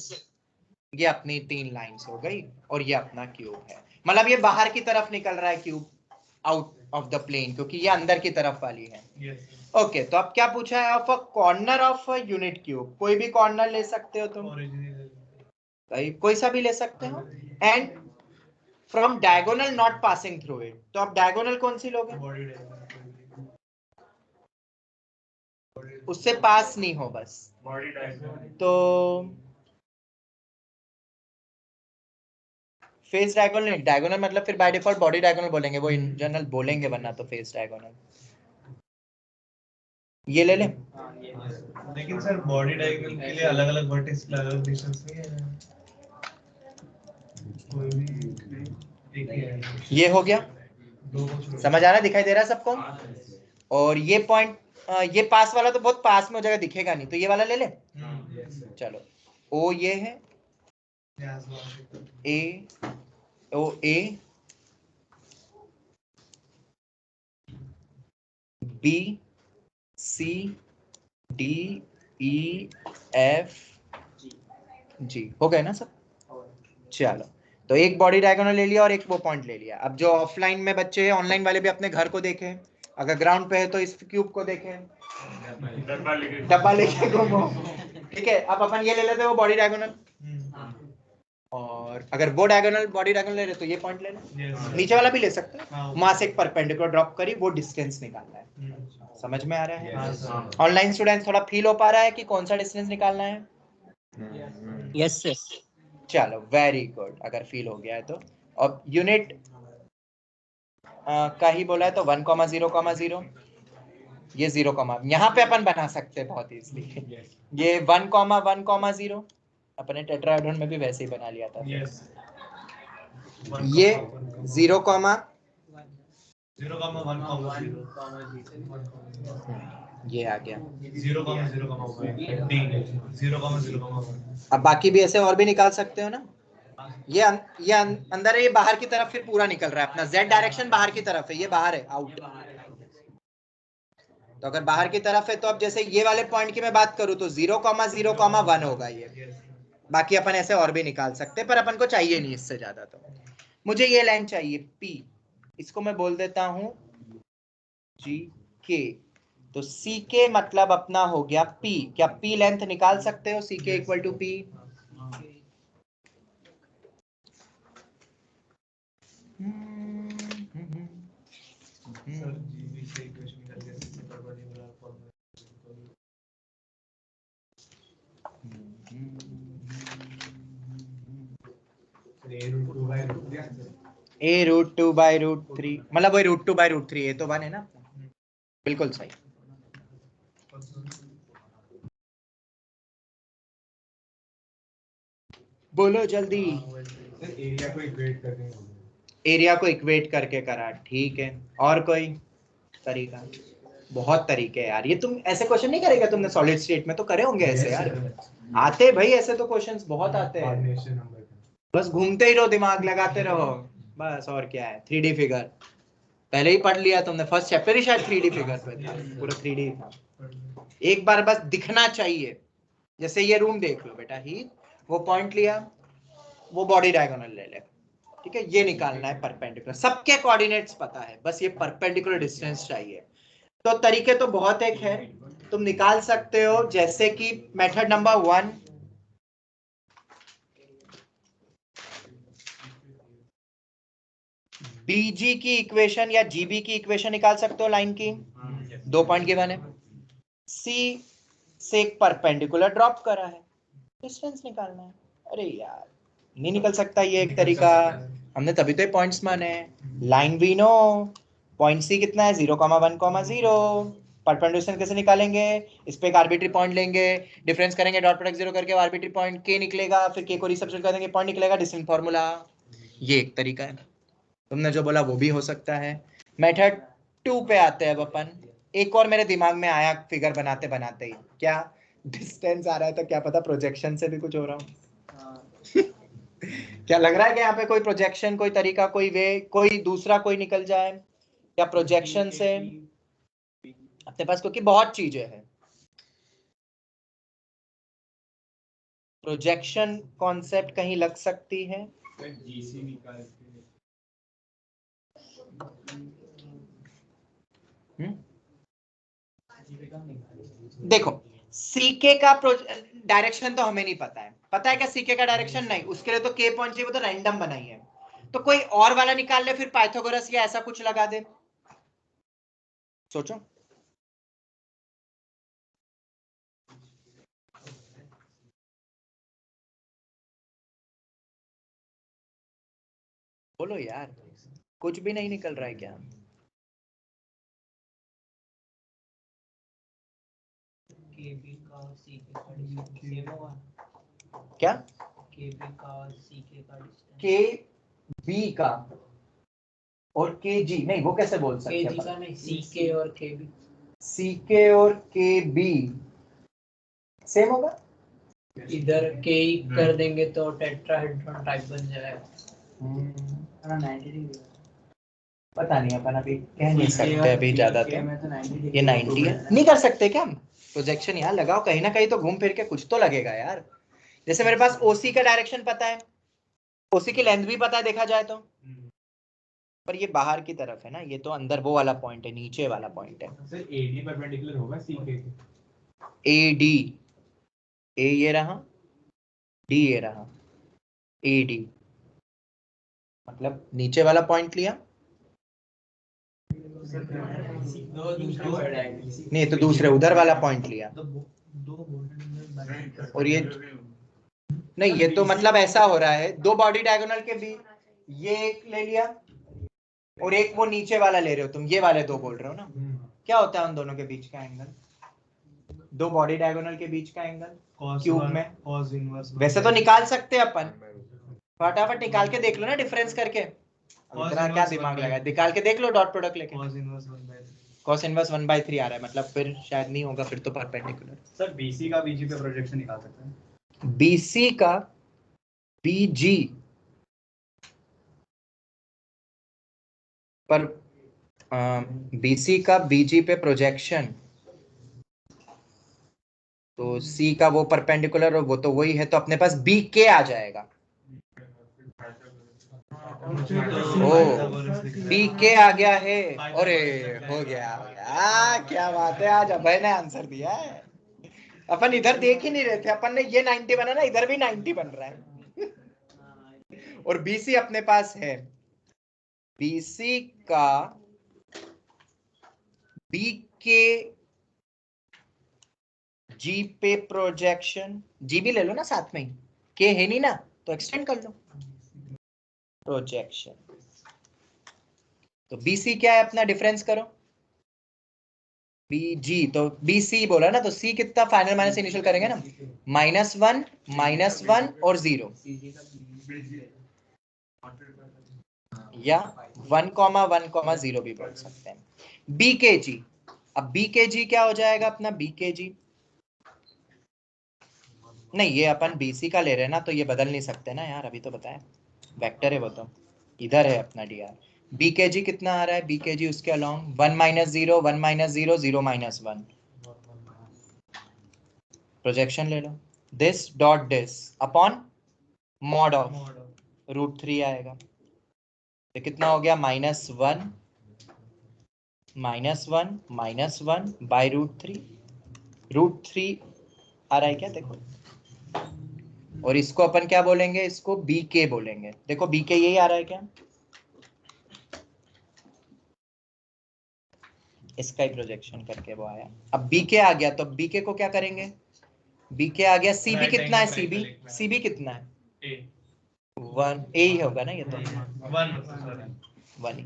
ये अपनी 3 लाइंस हो गई और ये अपना क्यूब है। मतलब ये बाहर की तरफ निकल रहा है cube, out of the plane, क्योंकि ये अंदर की तरफ वाली है। ओके, तो अब क्या पूछा है? Of a corner of a unit cube. कोई भी कॉर्नर ले सकते हो तुम, कोई सा भी ले सकते हो। And from diagonal not passing through it. तो अब डायगोनल कौन सी लोगे? उससे पास नहीं हो बस। तो फेस डायगोनल नहीं, डायगोनल मतलब फिर बाय डिफॉल्ट बॉडी डायगोनल बोलेंगे, वो इन जनरल बोलेंगे, वरना तो फेस डायगोनल। ये ले ले। लेकिन सर बॉडी डायगोनल के लिए अलग अलग वर्टेक्स, अलग अलग डिस्टेंस नहीं है। कोई भी एक ही है। ये हो गया, समझ आ रहा है? दिखाई दे रहा है सबको? और ये पॉइंट, ये पास वाला तो बहुत पास में हो जाएगा, दिखेगा नहीं, तो ये वाला ले ले। चलो, ओ ये है, A O A, B C D E F G, हो गए ना सब? चलो, तो एक बॉडी डायगोनल ले लिया और एक वो पॉइंट ले लिया। अब जो ऑफलाइन में बच्चे हैं, ऑनलाइन वाले भी अपने घर को देखें, अगर ग्राउंड पे है तो इस क्यूब को देखें, डब्बा लेके घूमो, ठीक है। अब अपन ये ले लेते हैं वो बॉडी डायगोनल, और अगर वो डायगोनल बॉडी डायगोनल ले रहे तो ये पॉइंट लेना, नीचे वाला भी ले सकते हैं, वहां से एक परपेंडिकुलर ड्रॉप करी, वो डिस्टेंस निकालना है। समझ में आ रहा है? ऑनलाइन स्टूडेंट्स थोड़ा फील हो पा रहा है कि कौन सा डिस्टेंस निकालना है? Yes sir. चलो वेरी गुड, अगर फील हो गया है तो। अब यूनिट का ही बोला है तो 1,0,0, ये 0, यहाँ पे अपन बना सकते हैं बहुत इजीली। ये 1,1,0 अपने टेट्राहेड्रॉन में भी वैसे ही बना लिया था। ये 0, ये आ गया 0,0,1 अब बाकी भी ऐसे और भी निकाल सकते हो ना। ये अंदर है, ये बाहर की तरफ फिर पूरा निकल रहा है अपना, z डायरेक्शन बाहर की तरफ है, ये बाहर है, आउट। तो अगर बाहर की तरफ है तो अब जैसे ये वाले पॉइंट की मैं बात करूं तो 0,0,1 होगा ये। बाकी अपन ऐसे और भी निकाल सकते हैं, पर अपन को चाहिए नहीं इससे ज्यादा। तो मुझे ये लाइन चाहिए P, इसको मैं बोल देता हूं GK। तो CK मतलब अपना हो गया P। क्या P लेंथ निकाल सकते हो? CK equal to P। A√2/√3 मतलब वही √2/√3, ये तो 1 है ना, बिल्कुल सही। बोलो जल्दी। एरिया को इक्वेट करके करा, ठीक है। और कोई तरीका? बहुत तरीके यार, ये तुम ऐसे क्वेश्चन नहीं करेगा तुमने सॉलिड स्टेट में तो करे होंगे ऐसे यार, आते भाई ऐसे तो क्वेश्चंस बहुत आते हैं, बस घूमते ही रहो, दिमाग लगाते रहो बस। और क्या है, 3D फिगर पहले ही पढ़ लिया तुमने, फर्स्ट चैप्टर ही शायद 3D फिगर पे था, पूरा 3D था। एक बार बस दिखना चाहिए। जैसे ये रूम देख लो बेटा, ही वो पॉइंट लिया, वो बॉडी डायगोनल ले ले, ठीक है। ये निकालना है परपेंडिकुलर, सबके कोऑर्डिनेट्स पता है, बस ये परपेंडिकुलर डिस्टेंस चाहिए। तो तरीके तो बहुत एक है, तुम निकाल सकते हो। जैसे कि मेथड नंबर 1, BG की इक्वेशन या GB की इक्वेशन निकाल सकते हो लाइन की, 2 पॉइंट गिवन है, C से एक परपेंडिकुलर ड्रॉप करा है, डिस्टेंस निकालना है। अरे यार नहीं निकल सकता ये एक तरीका, हमने तभी तो ये पॉइंट्स माने हैं। Line we know, point C कितना है 0,1,0, परपेंडिकुलर कैसे निकालेंगे? इस पे एक आर्बिट्री पॉइंट लेंगे, डिफरेंस करेंगे, डॉट प्रोडक्ट 0 करके आर्बिट्री पॉइंट K निकलेगा, फिर K को रिसब्स्टिट्यूट कर देंगे, पॉइंट निकलेगा, डिस्टेंस फार्मूला। ये एक तरीका है, तुमने जो बोला वो भी हो सकता है। मेथड 2 पे आते हैं अब अपन। एक और मेरे दिमाग में आया फिगर बनाते बनाते ही, क्या डिस्टेंस आ रहा है तो क्या पता प्रोजेक्शन से भी कुछ हो रहा हो। क्या लग रहा है कि यहाँ पे कोई प्रोजेक्शन, कोई तरीका, कोई वे, कोई दूसरा कोई निकल जाए या प्रोजेक्शन से अपने पास, क्योंकि बहुत चीजें हैं। प्रोजेक्शन कॉन्सेप्ट कहीं लग सकती है। देखो सीके का डायरेक्शन तो हमें नहीं पता है, पता है क्या सीके का डायरेक्शन? नहीं, उसके लिए तो के पॉइंट चाहिए, वो तो रैंडम बनाई है। तो कोई और वाला निकाल ले, फिर पाइथागोरस या ऐसा कुछ लगा दे। सोचो, बोलो यार, कुछ भी नहीं निकल रहा है क्या? क्या के बी का और के जी? नहीं, वो कैसे बोल सकते हैं? सीके और केबी, सीके और के बी सेम होगा। इधर के ही कर देंगे तो टेट्राहेड्रॉन टाइप बन जाएगा। पता नहीं, अपन अभी कह नहीं सकते अभी ज्यादा। तो ये 90 है, नहीं कर सकते क्या हम? प्रोजेक्शन यहाँ लगाओ, कहीं ना कहीं तो घूम फिर के कुछ तो लगेगा यार। जैसे मेरे पास ओसी का डायरेक्शन पता है, ओसी की लेंथ भी पता है देखा जाए तो, पर ये बाहर की तरफ है ना, ये तो अंदर वो वाला पॉइंट है, नीचे वाला पॉइंट है। सर एडी परपेंडिकुलर होगा सी के। ए डी, ए ये रहा, डी ये रहा, ए डी मतलब नीचे वाला पॉइंट लिया, नहीं तो दूसरे उधर वाला पॉइंट लिया, और ये नहीं, ये तो मतलब ऐसा हो रहा है दो बॉडी डायगोनल के बीच, ये एक ले लिया और एक वो नीचे वाला ले रहे हो तुम, ये वाले दो बोल रहे हो ना। क्या होता है उन दोनों के बीच का एंगल, दो बॉडी डायगोनल के बीच का एंगल क्यूब में? cos इनवर्स वैसे तो निकाल सकते हैं अपन, फटाफट निकाल के देख लो ना डिफरेंस करके, अब इतना क्या दिमाग लगा, निकाल के देख लो डॉट प्रोडक्ट लेके। cos inverse 1/3। cos इनवर्स 1/3 आ रहा है, मतलब फिर शायद नहीं होगा, फिर तो परपेंडिकुलर। सर बीसी का बीजी पे प्रोजेक्शन निकाल सकते हैं? बीसी का बीजी पर बीसी का बीजी पे प्रोजेक्शन, तो सी का वो परपेंडिकुलर और वो तो वही है, तो अपने पास बी के आ जाएगा। ओ बी के आ गया है, अरे हो गया क्या बात है, आज अभय ने आंसर दिया है। अपन इधर देख ही नहीं रहे थे, अपन ने ये 90 बना ना, इधर भी 90 बन रहा है और बीसी अपने पास है। बीसी का बी के जी पे प्रोजेक्शन, जी भी ले लो ना साथ में ही, के है नहीं ना तो एक्सटेंड कर लो प्रोजेक्शन। तो बीसी क्या है अपना, डिफरेंस करो, बीजी तो बीसी बोला ना, तो सी कितना फाइनल माइनस इनिशियल करेंगे ना, -1 और 0, या 1,1,0 भी बोल सकते हैं। बीकेजी, अब बीकेजी क्या हो जाएगा अपना, बीकेजी नहीं, ये अपन बीसी का ले रहे हैं ना, तो ये बदल नहीं सकते ना यार, अभी तो बताया वेक्टर है वो, तो इधर है अपना डी आर। बीकेजी कितना आ रहा है, बीकेजी उसके अलोंग 1 - 0 1 - 0 0 - 1, प्रोजेक्शन ले लो, this dot this upon mod of √3 आएगा, तो कितना हो गया, -1 -1 बाय √3, √3 आ रहा है क्या, देखो, और इसको अपन क्या बोलेंगे, इसको बीके बोलेंगे। देखो बीके यही आ रहा है क्या, इसका ही प्रोजेक्शन करके वो आया। अब बीके आ गया, तो बीके को क्या करेंगे, बीके आ गया, सीबी कितना है, सीबी कितना है, 1 ए ही होगा ना, ये तो 1।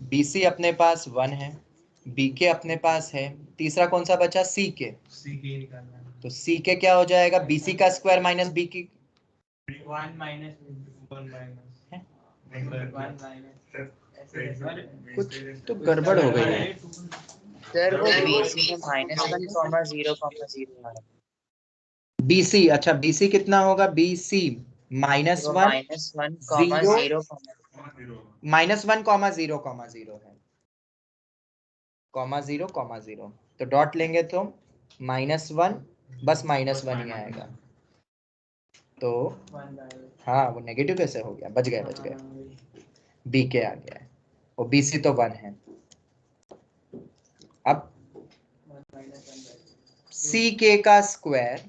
बीसी अपने पास 1 है, बीके अपने पास है, तीसरा कौन सा बचा, सी के, निकालना है। तो सी के क्या हो जाएगा, बीसी का स्क्वायर माइनस बी की 1 माइनस कुछ तो गड़बड़ हो गई है सर वो बीसी में -1,0,0 आ रहा है। बीसी, अच्छा बीसी कितना होगा, बीसी -1 -1,0,0 -1,0,0 है, (0,0) तो डॉट लेंगे तो -1 बस -1 ही आएगा, तो हाँ वो नेगेटिव कैसे हो गया, बच गए, बी के आ गया है और बीसी तो 1 है। अब सी के का स्क्वायर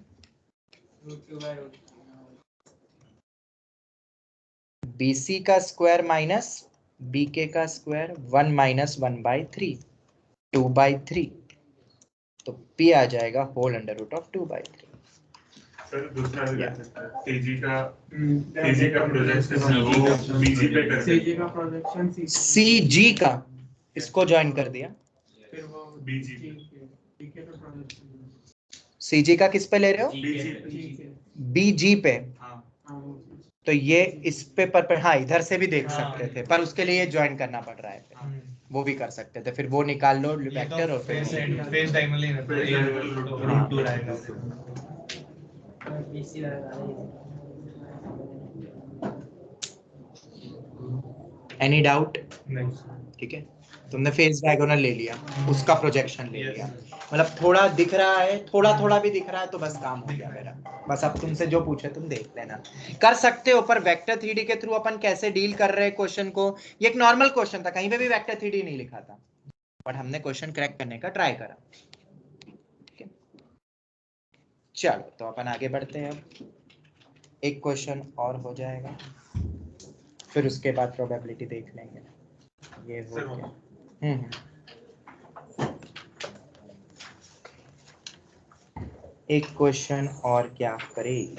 बीसी का स्क्वायर माइनस बी के का स्क्वायर 1 - 1/3 2/3, तो P आ जाएगा whole under root of 2/3। Sir दूसरा भी कर सकते हैं, तेजी का प्रोजेक्शन बीजी पे कर सीजी का प्रोजेक्शन CG का इसको ज्वाइन कर दिया, फिर वो बीजी ठीक है, तो प्रोजेक्शन CG का किस पे ले रहे हो, BG पे, तो ये इस पे पर हाँ इधर से भी देख सकते थे, पर उसके लिए ज्वाइन करना पड़ रहा है, वो भी कर सकते थे, फिर वो निकाल लो वेक्टर और फिर फेस डायगोनल ही √2 आएगा। एनी डाउट, नहीं ठीक है, तुमने फेस डायगोनल ले लिया, उसका प्रोजेक्शन ले लिया, मतलब थोड़ा दिख रहा है, थोड़ा भी दिख रहा है, तो बस काम हो गया मेरा। बस अब तुमसे जो पूछे तुम देख लेना, कर सकते हो। पर वेक्टर 3D के थ्रू अपन कैसे डील कर रहे हैं क्वेश्चन को, ये एक नॉर्मल क्वेश्चन था, कहीं पे भी वेक्टर 3D नहीं लिखा था, बट हमने क्वेश्चन क्रैक करने का ट्राई करा। चलो तो अपन आगे बढ़ते हैं, एक क्वेश्चन और हो जाएगा, फिर उसके बाद प्रोबेबिलिटी देख लेंगे। ये हो गया। एक क्वेश्चन और क्या करें।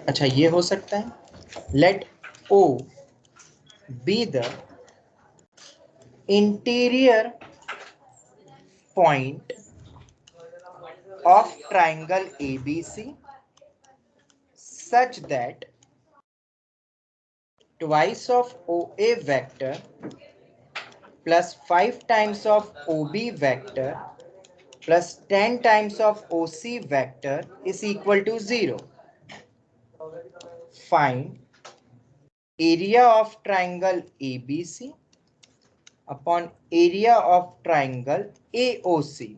अच्छा ये हो सकता है, late O be the interior point of triangle ABC such that twice of OA vector plus 5 times of OB vector plus 10 times of OC vector is equal to 0. Find area of triangle ABC upon area of triangle AOC.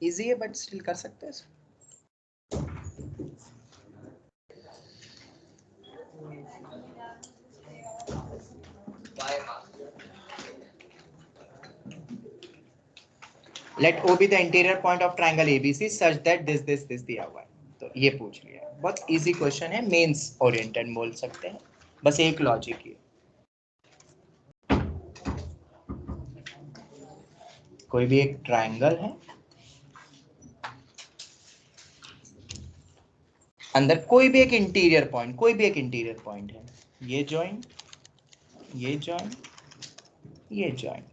Easy है but still कर सकते हैं। Let O be the interior point of triangle ABC such that this दिया हुआ है, तो ये पूछ लिया। बहुत इजी क्वेश्चन है, मेंस ओरिएंटेड बोल सकते हैं, बस एक लॉजिक है। कोई भी एक ट्रायंगल है, अंदर कोई भी एक इंटीरियर पॉइंट है, ये जॉइंट, ये जॉइंट, ये joint,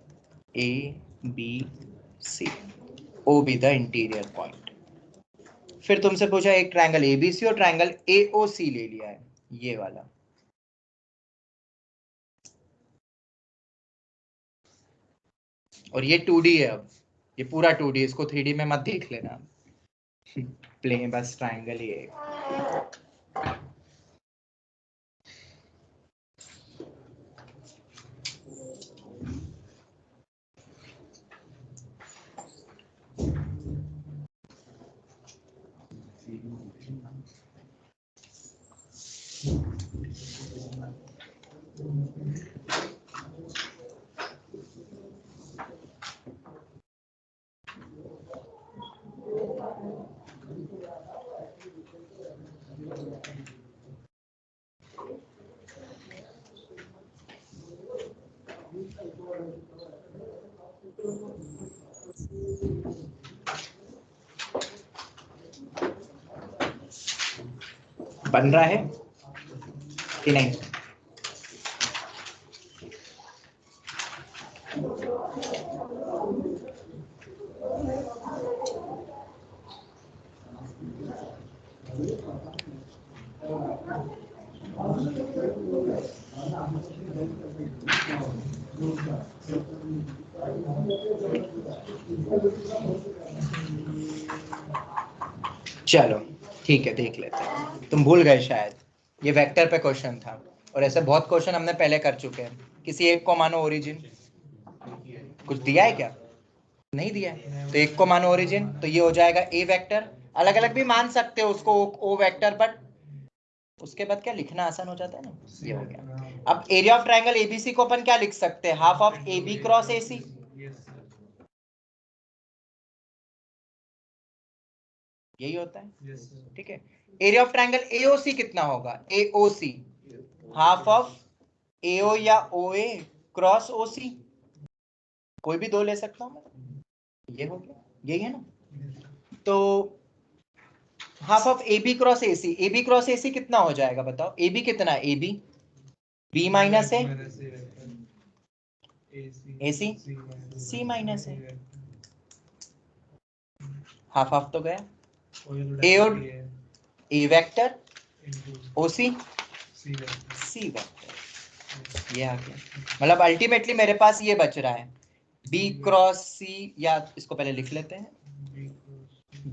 ABC, O be the interior point. फिर तुमसे पूछा एक ट्रायंगल ABC और ट्रायंगल AOC ले लिया है, ये वाला। और ये 2D है, अब ये पूरा 2D, इसको 3D में मत देख लेना, प्लेन बस ट्रायंगल ही है। बन रहा है कि नहीं? चलो ठीक है, देख लेते हैं। तुम भूल गए शायद, ये वेक्टर पे क्वेश्चन था, और ऐसे बहुत क्वेश्चन हमने पहले कर चुके हैं। किसी एक को मानो ओरिजिन, कुछ दिया है क्या? नहीं दिया है, तो एक को मानो ओरिजिन, तो ये हो जाएगा ए वेक्टर। अलग अलग भी मान सकते हो उसको ओ वेक्टर, बट उसके बाद क्या लिखना आसान हो जाता है ना, ये हो गया। अब एरिया ऑफ ट्रायंगल एबीसी को अपन क्या लिख सकते हैं, half of A B cross A C. यही होता है, ठीक है। एरिया ऑफ ट्रायंगल एओसी कितना होगा, एओसी हाफ ऑफ एओ या ओए क्रॉस ओसी, कोई भी दो ले सकता हूं मैं, ये हो गया, यही है ना। तो half of A B cross A C, A B cross A C कितना हो जाएगा बताओ, ए बी कितना है, A B B minus A, A C C minus A, half half तो गया, ए और ए वेक्टर ओ सी सी वेक्टर, ये आ गया। मतलब अल्टीमेटली मेरे पास ये बच रहा है बी क्रॉस सी, या इसको पहले लिख लेते हैं,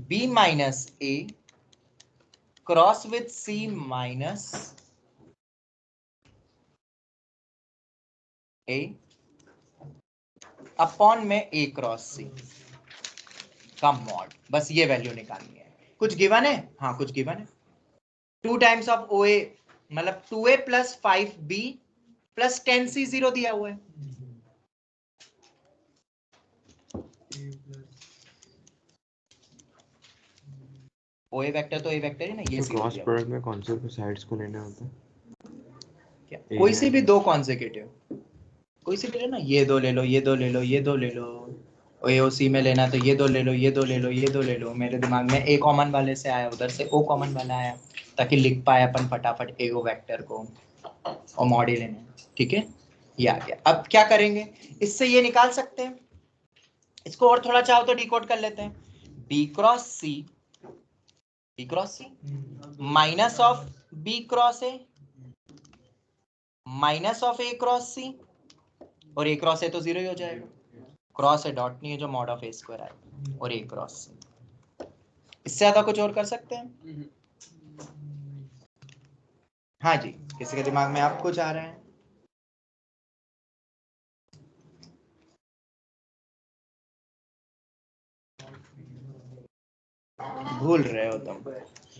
B minus A cross with C minus A upon में ए क्रॉस सी का मॉड, बस ये वैल्यू निकालनी है। कुछ गिवन है? हाँ कुछ गिवन है। 2 टाइम्स ऑफ ओ ए मतलब 2a plus 5b plus 10c 0 दिया हुआ है। ओ ए वेक्टर तो ए वेक्टर है ना, ये क्रॉस प्रोडक्ट में कौन से साइड्स को लेना होता है? क्या कोई सी भी दो कॉन्सेक्यूटिव, कोई सी भी लेना, ये दो ले लो, ये दो ले लो, ये दो ले लो, एओसी में लेना तो ये दो ले लो, ये दो ले लो, ये दो ले लो। मेरे दिमाग में ए कॉमन वाले से आया, उधर से ओ कॉमन वाला आया, ताकि लिख पाए अपन फटाफट एओ वेक्टर को और मॉड्यूल लेने। ठीक है, ये आ गया। अब क्या करेंगे, इससे ये निकाल सकते हैं, इसको और थोड़ा चाहो तो डिकोड कर लेते हैं। B cross C minus of B cross A minus of A cross C, और ए क्रॉस ए तो 0 ही हो जाएगा, क्रॉस ए डॉट नहीं है जो मॉड ऑफ ए स्क्वायर आएगा, और ए क्रॉस सी। इससे ज्यादा कुछ और कर सकते हैं? हाँ जी, किसी के दिमाग में आप कुछ आ रहा है? भूल रहे हो तुम?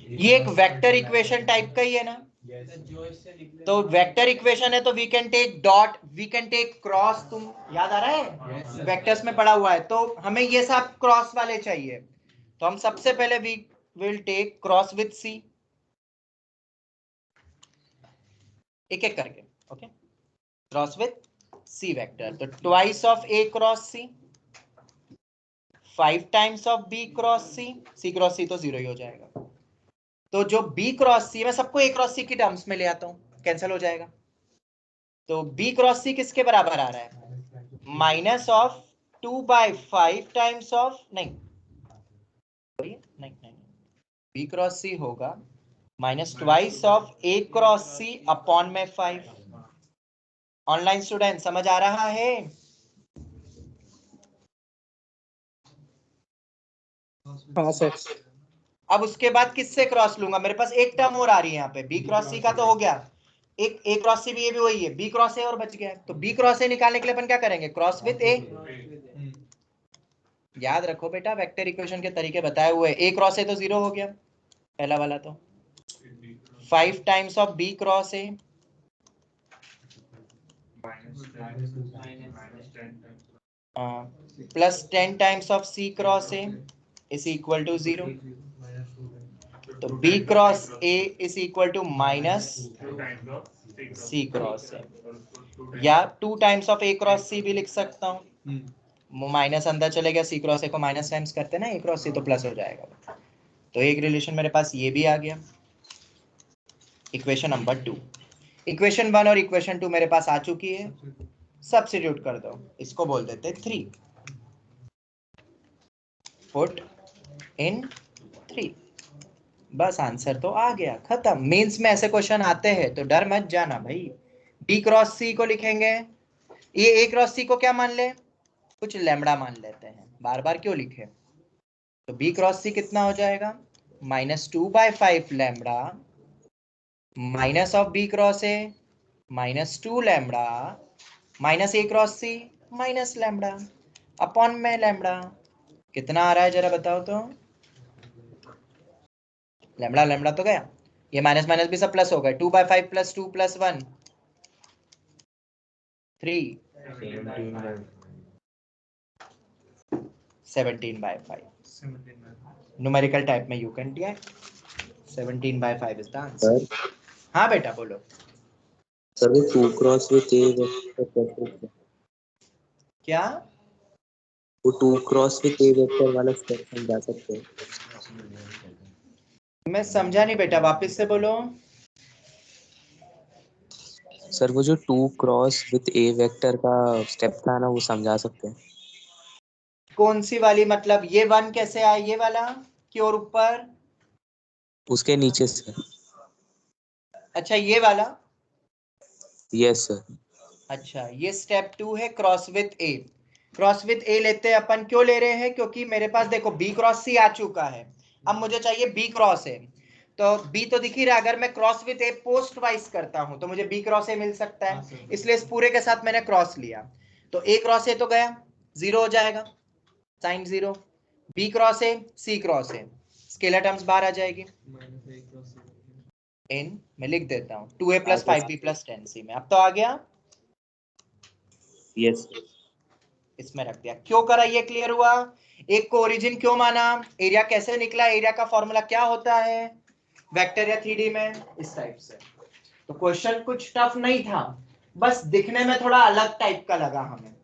ये एक वेक्टर इक्वेशन टाइप का ही है ना, तो वेक्टर इक्वेशन है तो we can take dot, we can take cross. तुम याद आ रहा है? वेक्टर्स में पढ़ा हुआ है, तो हमें ये सब क्रॉस वाले चाहिए, तो हम सबसे पहले we will take cross with C, एक एक करके। Okay, cross with C vector, तो twice of A cross C, 5 times of B cross C, C cross C तो 0 ही हो जाएगा। तो जो बी क्रॉस सी, मैं सबको ए क्रॉस सी की टर्म्स में ले आता हूं, कैंसिल हो जाएगा। तो बी क्रॉस सी किसके बराबर आ रहा है? माइनस ऑफ 2/5 टाइम्स ऑफ, नहीं बी क्रॉस सी होगा minus twice of A cross C upon में 5। ऑनलाइन स्टूडेंट समझ आ रहा है? हाँ सर। अब उसके बाद किससे क्रॉस लूंगा? मेरे पास एक टर्म और आ रही है यहाँ पे, बी क्रॉस सी का तो हो गया, एक ए क्रॉस सी भी, ये भी वही है, बी क्रॉस ए और बच गया। तो बी क्रॉस ए निकालने के लिए अपन क्या करेंगे? क्रॉस विथ ए। याद रखो बेटा, वेक्टर इक्वेशन के तरीके बताए हुए। ए क्रॉस ए तो 0 हो गया पहला वाला, तो 5 times of B cross A plus 10 times of C cross A is equal to 0। तो B cross A is equal to minus C cross A, या 2 times of A cross C भी लिख सकता हूँ, माइनस अंदर चले गया, सी क्रॉस ए को माइनस टाइम्स करते ना ए क्रॉस सी, तो प्लस हो जाएगा। तो एक रिलेशन मेरे पास ये भी आ गया, इक्वेशन नंबर 2। इक्वेशन 1 और इक्वेशन 2 मेरे पास आ चुकी है, सब्स्टिट्यूट कर दो, इसको बोल देते 3, पुट इन 3, बस आंसर तो आ गया, खत्म। मेंस में ऐसे क्वेश्चन आते हैं तो डर मत जाना भाई। बी क्रॉस सी को लिखेंगे, ये ए क्रॉस सी को क्या मान ले? कुछ लैम्बडा मान लेते हैं, बार बार क्यों लिखे। तो बी क्रॉस सी कितना हो जाएगा? -2/5 lambda minus of B cross A -2 lambda minus A cross C minus lambda upon में लैम्बडा। कितना आ रहा है जरा बताओ तो? लैम्बडा लैम्बडा तो गया, ये माइनस माइनस भी सब प्लस हो गए, 2/5 + 2 + 1 3 17/5। न्यूमेरिकल टाइप में you can take 17/5 is the answer. हाँ बेटा बोलो। सर वो 2 क्रॉस विथ ए वेक्टर, क्या? वो 2 क्रॉस विथ ए वेक्टर वाला स्टेप समझा सकते हैं? मैं समझा नहीं बेटा, वापस से बोलो। सर वो जो 2 क्रॉस विथ ए वेक्टर का स्टेप था ना, वो समझा सकते हैं? कौन सी वाली? मतलब ये 1 कैसे आया, ये वाला कि और ऊपर? उसके नीचे से। अच्छा ये वाला? Yes sir. अच्छा ये स्टेप 2 है, cross with A. Cross with A लेते हैं अपन, क्यों ले रहे हैं? क्योंकि मेरे पास देखो बी क्रॉस सी आ चुका है, अब मुझे चाहिए बी क्रॉस ए। तो बी तो दिख ही रहा है, अगर मैं cross with A post wise करता हूं तो मुझे बी क्रॉस ए मिल सकता है, इसलिए इस पूरे के साथ मैंने क्रॉस लिया, तो ए क्रॉस ए तो गया, 0 हो जाएगा, sine 0, B cross A C cross A, scalar terms बाहर आ जाएगी, इन मैं लिख देता हूं 2a + 5b + 10c में। अब तो आ गया, यस इसमें रख दिया। क्यों करा, ये क्लियर हुआ? एक को ओरिजिन क्यों माना, एरिया कैसे निकला, एरिया का फॉर्मूला क्या होता है वेक्टर या 3D में, इस टाइप से। तो क्वेश्चन कुछ टफ नहीं था, बस दिखने में थोड़ा अलग टाइप का लगा हमें,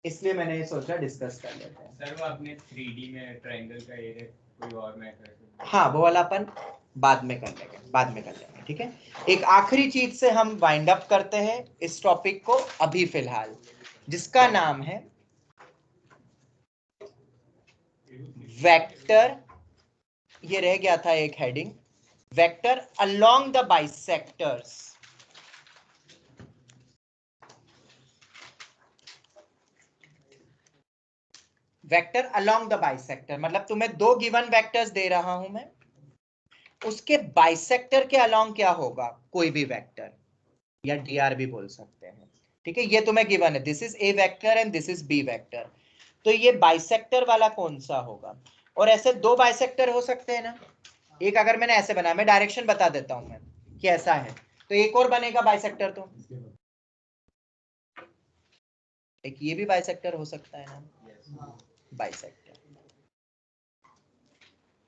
इसलिए मैंने सोचा डिस्कस कर लेते हैं। सर वो आपने 3D में ट्रायंगल का एरिया कोई और मैं कर सकता हूं? हाँ, वो वाला अपन बाद में कर लेंगे, ठीक है। एक आखिरी चीज से हम वाइंड अप करते हैं इस टॉपिक को अभी फिलहाल, जिसका नाम है वेक्टर, ये रह गया था एक heading, vector along the bisectors. Vector along the bisector मतलब तुम्हें दो गिवन वेक्टर्स दे रहा हूं मैं, उसके बाइसेक्टर के अलोंग क्या होगा, कोई भी वेक्टर या डीआर भी बोल सकते हैं, ठीक है। ये तुम्हें गिवन है, this is A vector and this is B vector, तो ये बाइसेक्टर वाला कौन सा होगा। और ऐसे दो बाइसेक्टर हो सकते हैं ना, एक अगर मैंने ऐसे बना, मैं डायरेक्शन बता देता हूं मैं कि ऐसा है, तो एक और बनेगा बाइसेक्टर, तो एक ये भी बाइसेक्टर हो सकता है ना, बाइसेक्टर,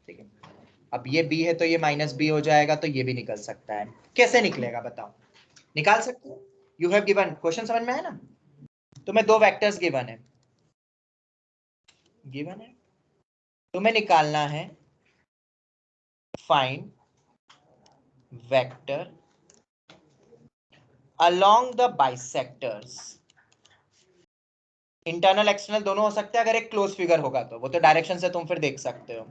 ठीक है। अब ये b है तो ये -b हो जाएगा, तो ये भी निकल सकता है। कैसे निकलेगा बताओ, निकाल सकते हो, यू हैव गिवन, क्वेश्चन समझ में आया ना। तुम्हें दो वेक्टर्स गिवन है, तुम्हें निकालना है find vector along the bisectors, internal external दोनों हो सकते हैं, अगर एक क्लोज फिगर होगा तो वो तो डायरेक्शन से तुम फिर देख सकते हो।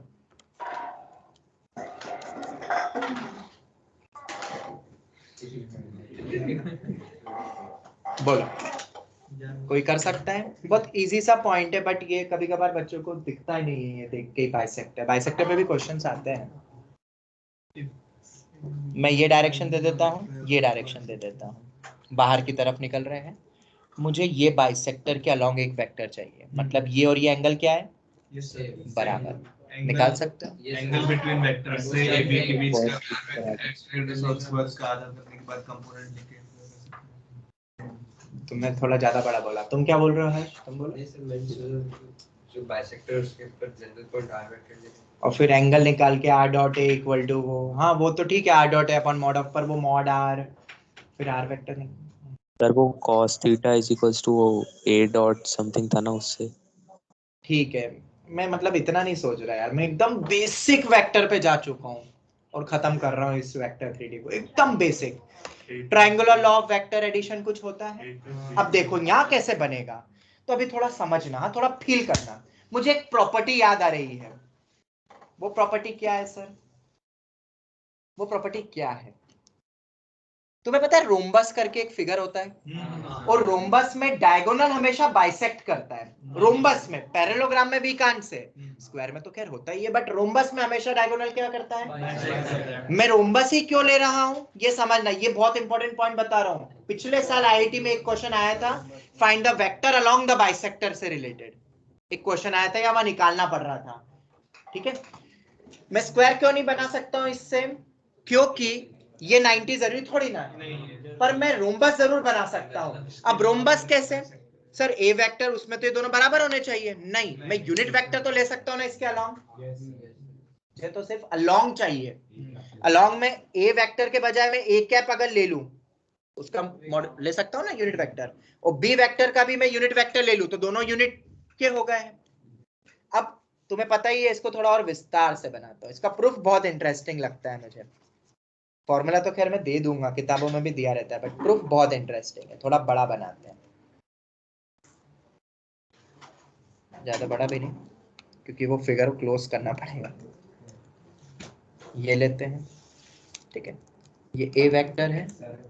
बोलो, कोई कर सकता है? बहुत इजी सा पॉइंट है, बट ये कभी कभार बच्चों को दिखता ही नहीं है, ये देख के बाइसेक्टर में भी क्वेश्चंस आते हैं। मैं ये डायरेक्शन दे देता हूँ, ये डायरेक्शन दे देता हूँ, बाहर की तरफ निकल रहे हैं, मुझे ये बाइसेक्टर के अलोंग एक वेक्टर चाहिए, मतलब ये और ये एंगल क्या है, बराबर, निकाल सकते हो। एंगल बिटवीन वेक्टर्स से ए बी के बीच का वर्क का आधा करने के बाद कंपोनेंट लेके तुमने थोड़ा ज्यादा बड़ा बोला, तुम क्या बोल रहे हो हर्ष, तुम बोलो। जो बाइसेक्टर उसके ऊपर जनरल पॉइंट आर वेक्टर लेके और फिर एंगल निकाल के r dot A equal to वो, हाँ वो तो ठीक है, r dot A upon mod of पर वो मॉड r, फिर r वेक्टर नहीं। सर वो cos theta is equals to a dot something था ना उससे। ठीक है, मैं मतलब इतना नहीं सोच रहा यार, मैं एकदम बेसिक वेक्टर पे जा चुका हूँ और खत्म कर रहा हूँ इस वेक्टर 3D को, एकदम बेसिक। Triangular law of vector addition कुछ होता है। अब देखो यहाँ कैसे बनेगा, तो अभी थोड़ा समझना, थोड़ा फील करना। मुझे एक प्रॉपर्टी याद आ रही है, वो प्रॉपर्टी क्या है सर, वो प्रॉपर्टी क्या है? तुम्हें पता है रोम्बस करके एक फिगर होता है, और रोम्बस में डायगोनल हमेशा बाइसेक्ट करता है, रोम्बस में, पैरेललोग्राम में भी कांट से, स्क्वायर में तो खैर होता ही है, बट रोम्बस में हमेशा डायगोनल क्या करता है। मैं रोम्बस ही क्यों ले रहा हूं ये समझना, ये बहुत इंपॉर्टेंट पॉइंट बता रहा हूं। पिछले साल आईआईटी में एक क्वेश्चन आया था, find the vector along the bisector से रिलेटेड एक क्वेश्चन आया था, या वहां निकालना पड़ रहा था, ठीक है। मैं स्क्वायर क्यों नहीं बना सकता हूं इससे, क्योंकि ये 90 जरूरी थोड़ी ना है, पर मैं रोम्बस जरूर बना सकता हूं। अब रोम्बस कैसे सर, ए वेक्टर उसमें तो ये दोनों बराबर होने चाहिए, नहीं, मैं यूनिट वेक्टर तो ले सकता हूं ना इसके अलोंग, मुझे तो सिर्फ अलोंग चाहिए। अलोंग में ए वेक्टर के बजाय मैं ए कैप अगर ले लूं, उसका मॉडल ले सकता हूं ना यूनिट वेक्टर, और बी वेक्टर का भी मैं यूनिट वेक्टर ले लूं, तो दोनों यूनिट के हो गए हैं। अब तुम्हें पता ही है, इसको थोड़ा और विस्तार से बनाता हूं, इसका प्रूफ बहुत इंटरेस्टिंग लगता है मुझे। फॉर्मूला तो खैर मैं दे दूंगा, किताबों में भी दिया रहता है, बट प्रूफ बहुत इंटरेस्टिंग है, थोड़ा बड़ा बनाते हैं, ज्यादा बड़ा भी नहीं, क्योंकि वो फिगर क्लोज करना पड़ेगा। ये लेते हैं, ठीक है, ये ए वेक्टर है,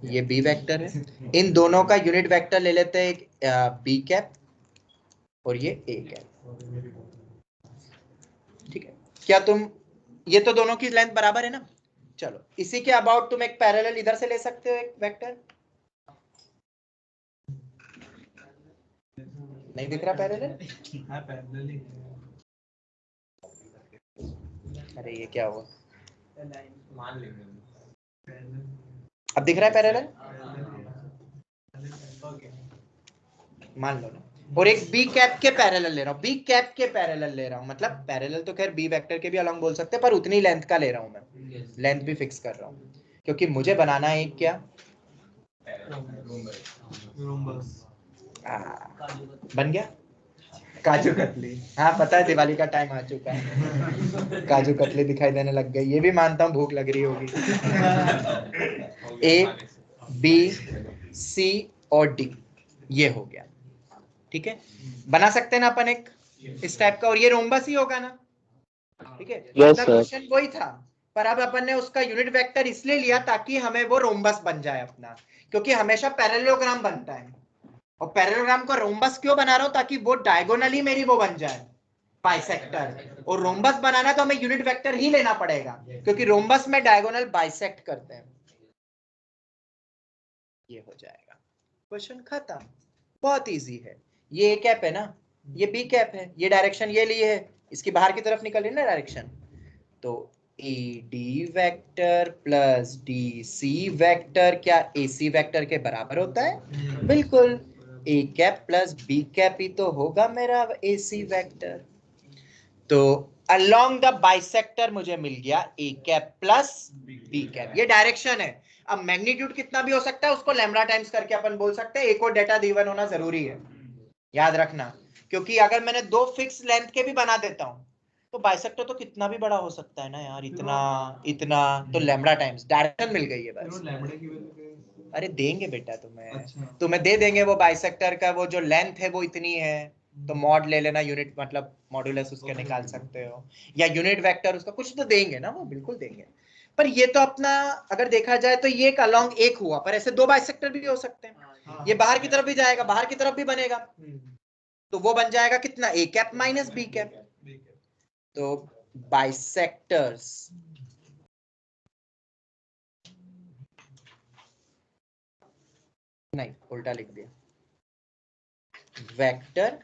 ये बी वेक्टर है, इन दोनों का यूनिट वेक्टर ले लेते हैं बी कैप, और ये ए कैप, ठीक है। क्या तुम, ये तो दोनों की लेंथ बराबर है ना, चलो इसी के अबाउट तुम एक पैरेलल इधर से ले सकते हो, एक वेक्टर। नहीं दिख रहा पैरेलल? हाँ पैरेलल ही अरे ये क्या हुआ? मान लेंगे पैरेलल अब दिख रहा है पैरेलल? मान लो ना। और एक बी कैप के पैरेलल ले रहा हूँ, बी कैप के पैरेलल ले रहा हूँ, मतलब पैरेलल तो खैर बी वेक्टर के भी अलॉन्ग बोल सकते हैं, पर उतनी लेंथ का ले रहा हूँ मैं, लेंथ भी फिक्स कर रहा हूँ क्योंकि मुझे बनाना है एक क्या रोम्बस। बन गया काजू कतली। हाँ पता है दिवाली का टाइम आ चुका है, काजू कतली दिखाई देने लग गई, ये भी मानता हूँ भूख लग रही होगी। ए बी सी और डी ये हो गया, ठीक है। बना सकते हैं ना अपन एक इस टाइप का, और ये रोम्बस ही होगा ना, ठीक है। Yes, अपना sir. क्वेश्चन वही था, पर अब अपन ने उसका यूनिट वेक्टर इसलिए लिया ताकि हमें वो रोम्बस बन जाए अपना, क्योंकि हमेशा पैरेललोग्राम बनता है, और पैरेललोग्राम को रोम्बस क्यों बना रहा हूं, ताकि वो डायगोनली मेरी वो बन जाए बाइसेक्टर, और रोम्बस बनाना तो हमें यूनिट वेक्टर ही लेना पड़ेगा क्योंकि रोम्बस में डायगोनल बाइसेक्ट करते हैं। ये हो जाएगा, क्वेश्चन खत्म, बहुत इजी है। ये ए कैप है ना, ये बी कैप है, ये डायरेक्शन ये लिए है, इसकी बाहर की तरफ निकल रही है ना डायरेक्शन, तो A D vector plus D C vector क्या ए सी वेक्टर के बराबर होता है? बिल्कुल, A cap plus B cap ही तो होगा मेरा ए सी वेक्टर। तो अलोंग द बाइसेक्टर मुझे मिल गया A cap plus B cap, ये डायरेक्शन है। अब मैग्नीट्यूड कितना भी हो सकता है उसको लैम्बडा टाइम्स करके अपन बोल सकते हैं, एक और डेटा गिवन होना जरूरी है, याद रखना, क्योंकि अगर मैंने दो फिक्स लेंथ के भी बना देता हूं तो बाइसेक्टर तो कितना भी बड़ा हो सकता है ना यार, इतना इतना, तो लैम्बडा टाइम्स डायरेक्शन मिल गई है बस। लैम्बडा की वैल्यू क्या है? अरे देंगे बेटा तुम्हें, अच्छा। तुम्हें दे देंगे वो बाइसेक्टर का वो जो लेंथ है वो इतनी है, तो मॉड ले लेना, यूनिट मतलब मॉड्यूलस उसके निकाल सकते हो, या यूनिट वेक्टर उसका कुछ तो देंगे ना, वो बिल्कुल देंगे। पर ये तो अपना अगर देखा जाए तो ये एक अलोंग एक हुआ, पर ऐसे दो बाइसेक्टर भी हो सकते हैं, ये बाहर की तरफ भी जाएगा, बाहर की तरफ भी बनेगा, तो वो बन जाएगा कितना, A cap minus B cap. तो बाइसेक्टर्स नहीं उल्टा लिख दिया, वेक्टर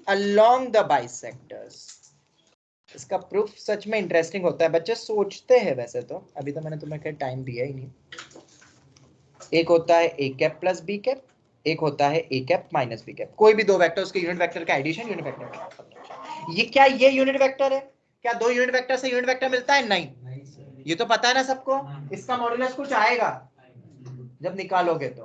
अलोंग द बाइसेक्टर्स। इसका प्रूफ सच में इंटरेस्टिंग होता है, बच्चे सोचते हैं वैसे तो, अभी तो मैंने तुम्हें कोई टाइम दिया ही नहीं। एक होता है ए कैप प्लस बी कैप, एक होता है A cap minus B cap, कोई भी दो वेक्टर्स के यूनिट वेक्टर का एडिशन यूनिट वेक्टर। ये क्या, ये यूनिट वेक्टर है क्या? दो यूनिट वेक्टर से यूनिट वेक्टर मिलता है? नहीं, ये तो पता है ना सबको, इसका मॉड्यूलस कुछ आएगा जब निकालोगे तो,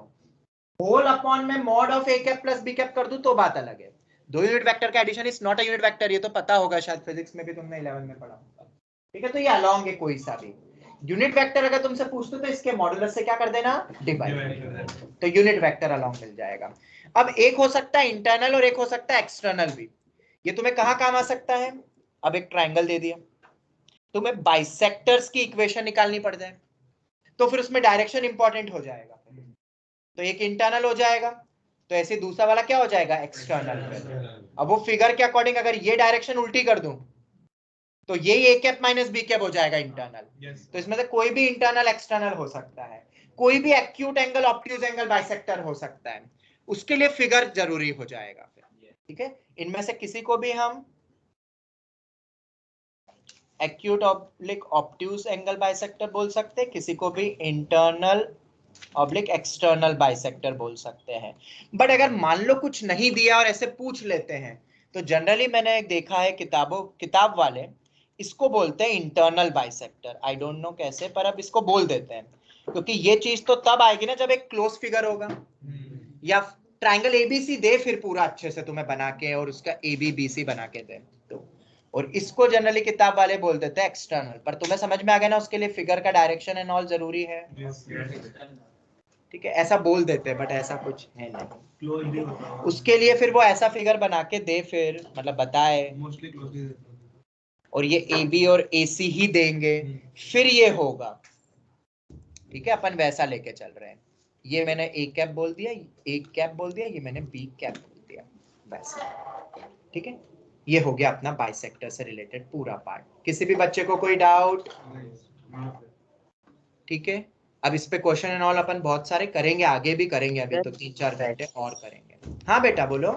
होल अपॉन में mod of A cap plus B cap कर दूं तो बात अलग है। दो यूनिट वेक्टर का addition is not a unit vector, ये तो पता होगा, शायद फिजिक्स में भी तुमने 11 में पढ़ा होगा, ठीक है। तो ये अलोंग है कोई सा भी यूनिट वेक्टर, अगर तुमसे पूछते तो इसके मॉड्यूलस से क्या कर देना, डिवाइड, तो यूनिट वेक्टर अलोंग मिल जाएगा। अब एक हो सकता है इंटरनल और एक हो सकता है एक्सटर्नल भी, ये तुम्हें कहां काम आ सकता है? अब एक ट्राइंगल दे दिया, तुम्हें बाइसेक्टर्स की इक्वेशन निकालनी पड़ जाए तो फिर उसमें डायरेक्शन इंपॉर्टेंट हो जाएगा, तो एक इंटरनल हो जाएगा, तो ऐसे दूसरा वाला क्या हो जाएगा, एक्सटर्नल। अब वो फिगर के अकॉर्डिंग अगर ये डायरेक्शन उल्टी कर दूं तो ये A cap minus B cap हो जाएगा इंटरनल। तो इसमें से कोई भी इंटरनल एक्सटर्नल हो सकता है, कोई भी acute angle obtuse angle bisector हो सकता है, उसके लिए फिगर जरूरी हो जाएगा फिर, ठीक है। इनमें से किसी को भी हम acute oblique obtuse angle bisector बोल सकते हैं, किसी को भी इंटरनल ऑब्लिक एक्सटर्नल बाइसेक्टर बोल सकते हैं। बट अगर मान लो कुछ नहीं दिया और ऐसे पूछ लेते हैं तो जनरली मैंने देखा है किताब वाले इसको बोलते हैं internal bisector, I don't know कैसे, पर अब इसको बोल देते हैं क्योंकि ये चीज तो तब आएगी ना जब एक क्लोज फिगर होगा, या ट्राइंगल एबीसी दे फिर पूरा अच्छे से तुम्हें बना के, और उसका एबीबीसी बना के दे तो, और इसको जनरली किताब वाले बोल देते हैं एक्सटर्नल। पर तुम्हें समझ में आ गया ना, उसके लिए फिगर का डायरेक्शन एंड ऑल जरूरी है, ठीक है, ऐसा बोल देते हैं बट ऐसा कुछ है नहीं। उसके लिए फिर वो ऐसा फिगर बना के दे, फिर मतलब बताए, मोस्टली क्लोजली और ये ए बी और ए सी ही देंगे, फिर ये होगा, ठीक है। अपन वैसा लेके चल रहे हैं, ये मैंने ए कैप बोल दिया, ए कैप बोल दिया, ये मैंने बी कैप बोल दिया, वैसा, ठीक है। ये हो गया अपना बाइसेक्टर से रिलेटेड पूरा पार्ट। किसी भी बच्चे को कोई डाउट? ठीक है, अब इस पे क्वेश्चन एंड ऑल अपन बहुत सारे करेंगे, आगे भी करेंगे, अभी तो 3-4 घंटे और करेंगे। हाँ बेटा बोलो।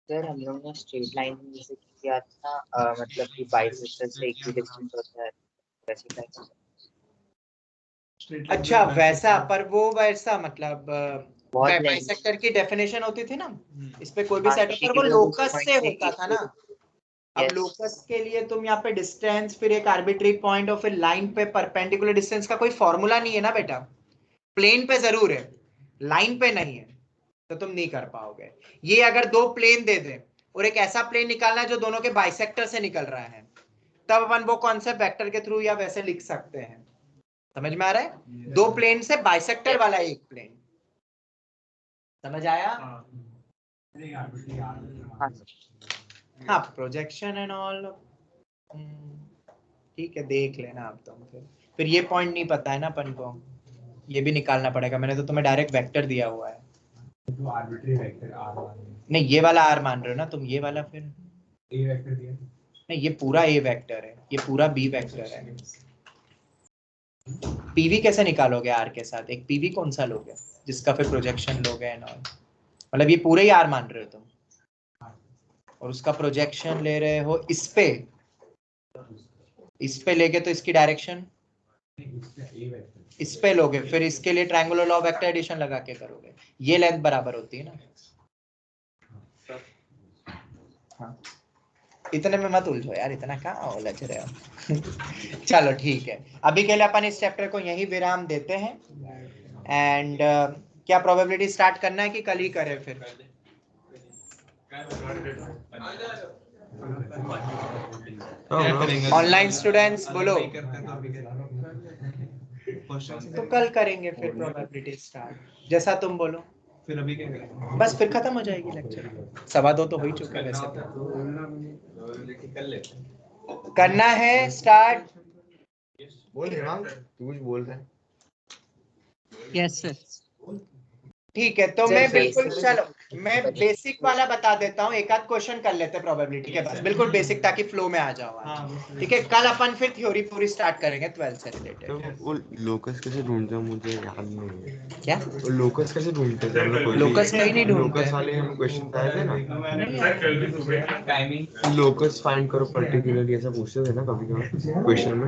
सर हम लोग ने स्ट्रेट लाइन में जैसे किया था मतलब कि बाइसेक्टर से एक ही डिस्टेंस होता है वैसे टाइप। अच्छा वैसा, पर वो वैसा मतलब बहुत बाइसेक्टर की डेफिनेशन होती थी ना, इस पे कोई भी हाँ, सेट, पर वो लोकस से होता था ना। अब लोकस के लिए तुम यहाँ पे डिस्टेंस, फिर एक आर्बिट्री पॉइंट और फिर लाइन पे परपेंडिकुलर डिस्टेंस का कोई फॉर्मूला नहीं है ना बेटा। प्लेन पे जरूर है, लाइन पे नहीं है, तो तुम नहीं कर पाओगे। ये अगर दो प्लेन दे दे और एक ऐसा प्लेन निकालना है जो दोनों के बाइसेक्टर से निकल रहा है, तब अपन वो कॉन्सेप्ट वेक्टर के थ्रू या वैसे लिख सकते हैं। समझ में आ रहा है? दो प्लेन से बाइसेक्टर वाला एक प्लेन, समझ आया? हाँ प्रोजेक्शन एंड ऑल ठीक है, देख लेना आप तुम। फिर ये पॉइंट नहीं पता है ना अपन को, ये भी निकालना पड़ेगा। मैंने तो तुम्हें डायरेक्ट वेक्टर दिया हुआ है, तो आर्बिट्री वेक्टर आर नहीं ये वाला आर मान रहे हो ना तुम, ये वाला फिर ए वेक्टर दिया, नहीं ये पूरा ए वेक्टर है, ये पूरा बी वेक्टर है। पीवी कैसे निकालोगे आर के साथ? एक पीवी कौन सा लोगे जिसका फिर प्रोजेक्शन लोगे एंड ऑल? मतलब ये पूरे ही आर मान रहे हो तुम और उसका प्रोजेक्शन ले रहे हो इस पे लेके, तो इसकी डायरेक्शन इस पे लोगे, फिर इसके लिए ट्रायंगुलर लॉ वेक्टर एडिशन लगा के करोगे, ये लेंथ बराबर होती है ना। हाँ इतने में मत उलझो यार, इतना कहाँ उलझ रहे हो। चलो ठीक है, अभी के लिए अपन इस चैप्टर को यही विराम देते हैं। एंड क्या प्रोबेबिलिटी स्टार्ट करना है कि कल ही करें फिर? ऑनलाइन स्टूडेंट्स बोलो, तो कल करेंगे फिर प्रोबेबिलिटी स्टार्ट, जैसा तुम बोलो। फिर अभी क्या करेंगे? बस फिर खत्म हो जाएगी लेक्चर, 2:15 तो हो ही चुका है वैसे तो। करना है स्टार्ट? बोल हेमांग, तू कुछ बोल रहा है? Yes sir. ठीक है, तो मैं बिल्कुल चलो मैं बेसिक वाला बता देता हूँ, एक आध क्वेश्चन कर लेते हैं प्रोबेबिलिटी के बस, बिल्कुल बेसिक, ताकि फ्लो में आ जाओ आप। ठीक है, कल अपन फिर थ्योरी पूरी स्टार्ट करेंगे 12 से रिलेटेड। तो वो लोकस कैसे ढूंढते हैं मुझे याद नहीं है। क्या वो लोकस कैसे ढूंढते हैं? लोकस कहीं नहीं ढूंढते लोकस हैं। वाले हम क्वेश्चन आए थे ना, सर कल भी सुबह टाइमिंग लोकस फाइंड करो पर्टिकुलरली, ऐसा पूछते थे ना कभी कभी क्वेश्चन में।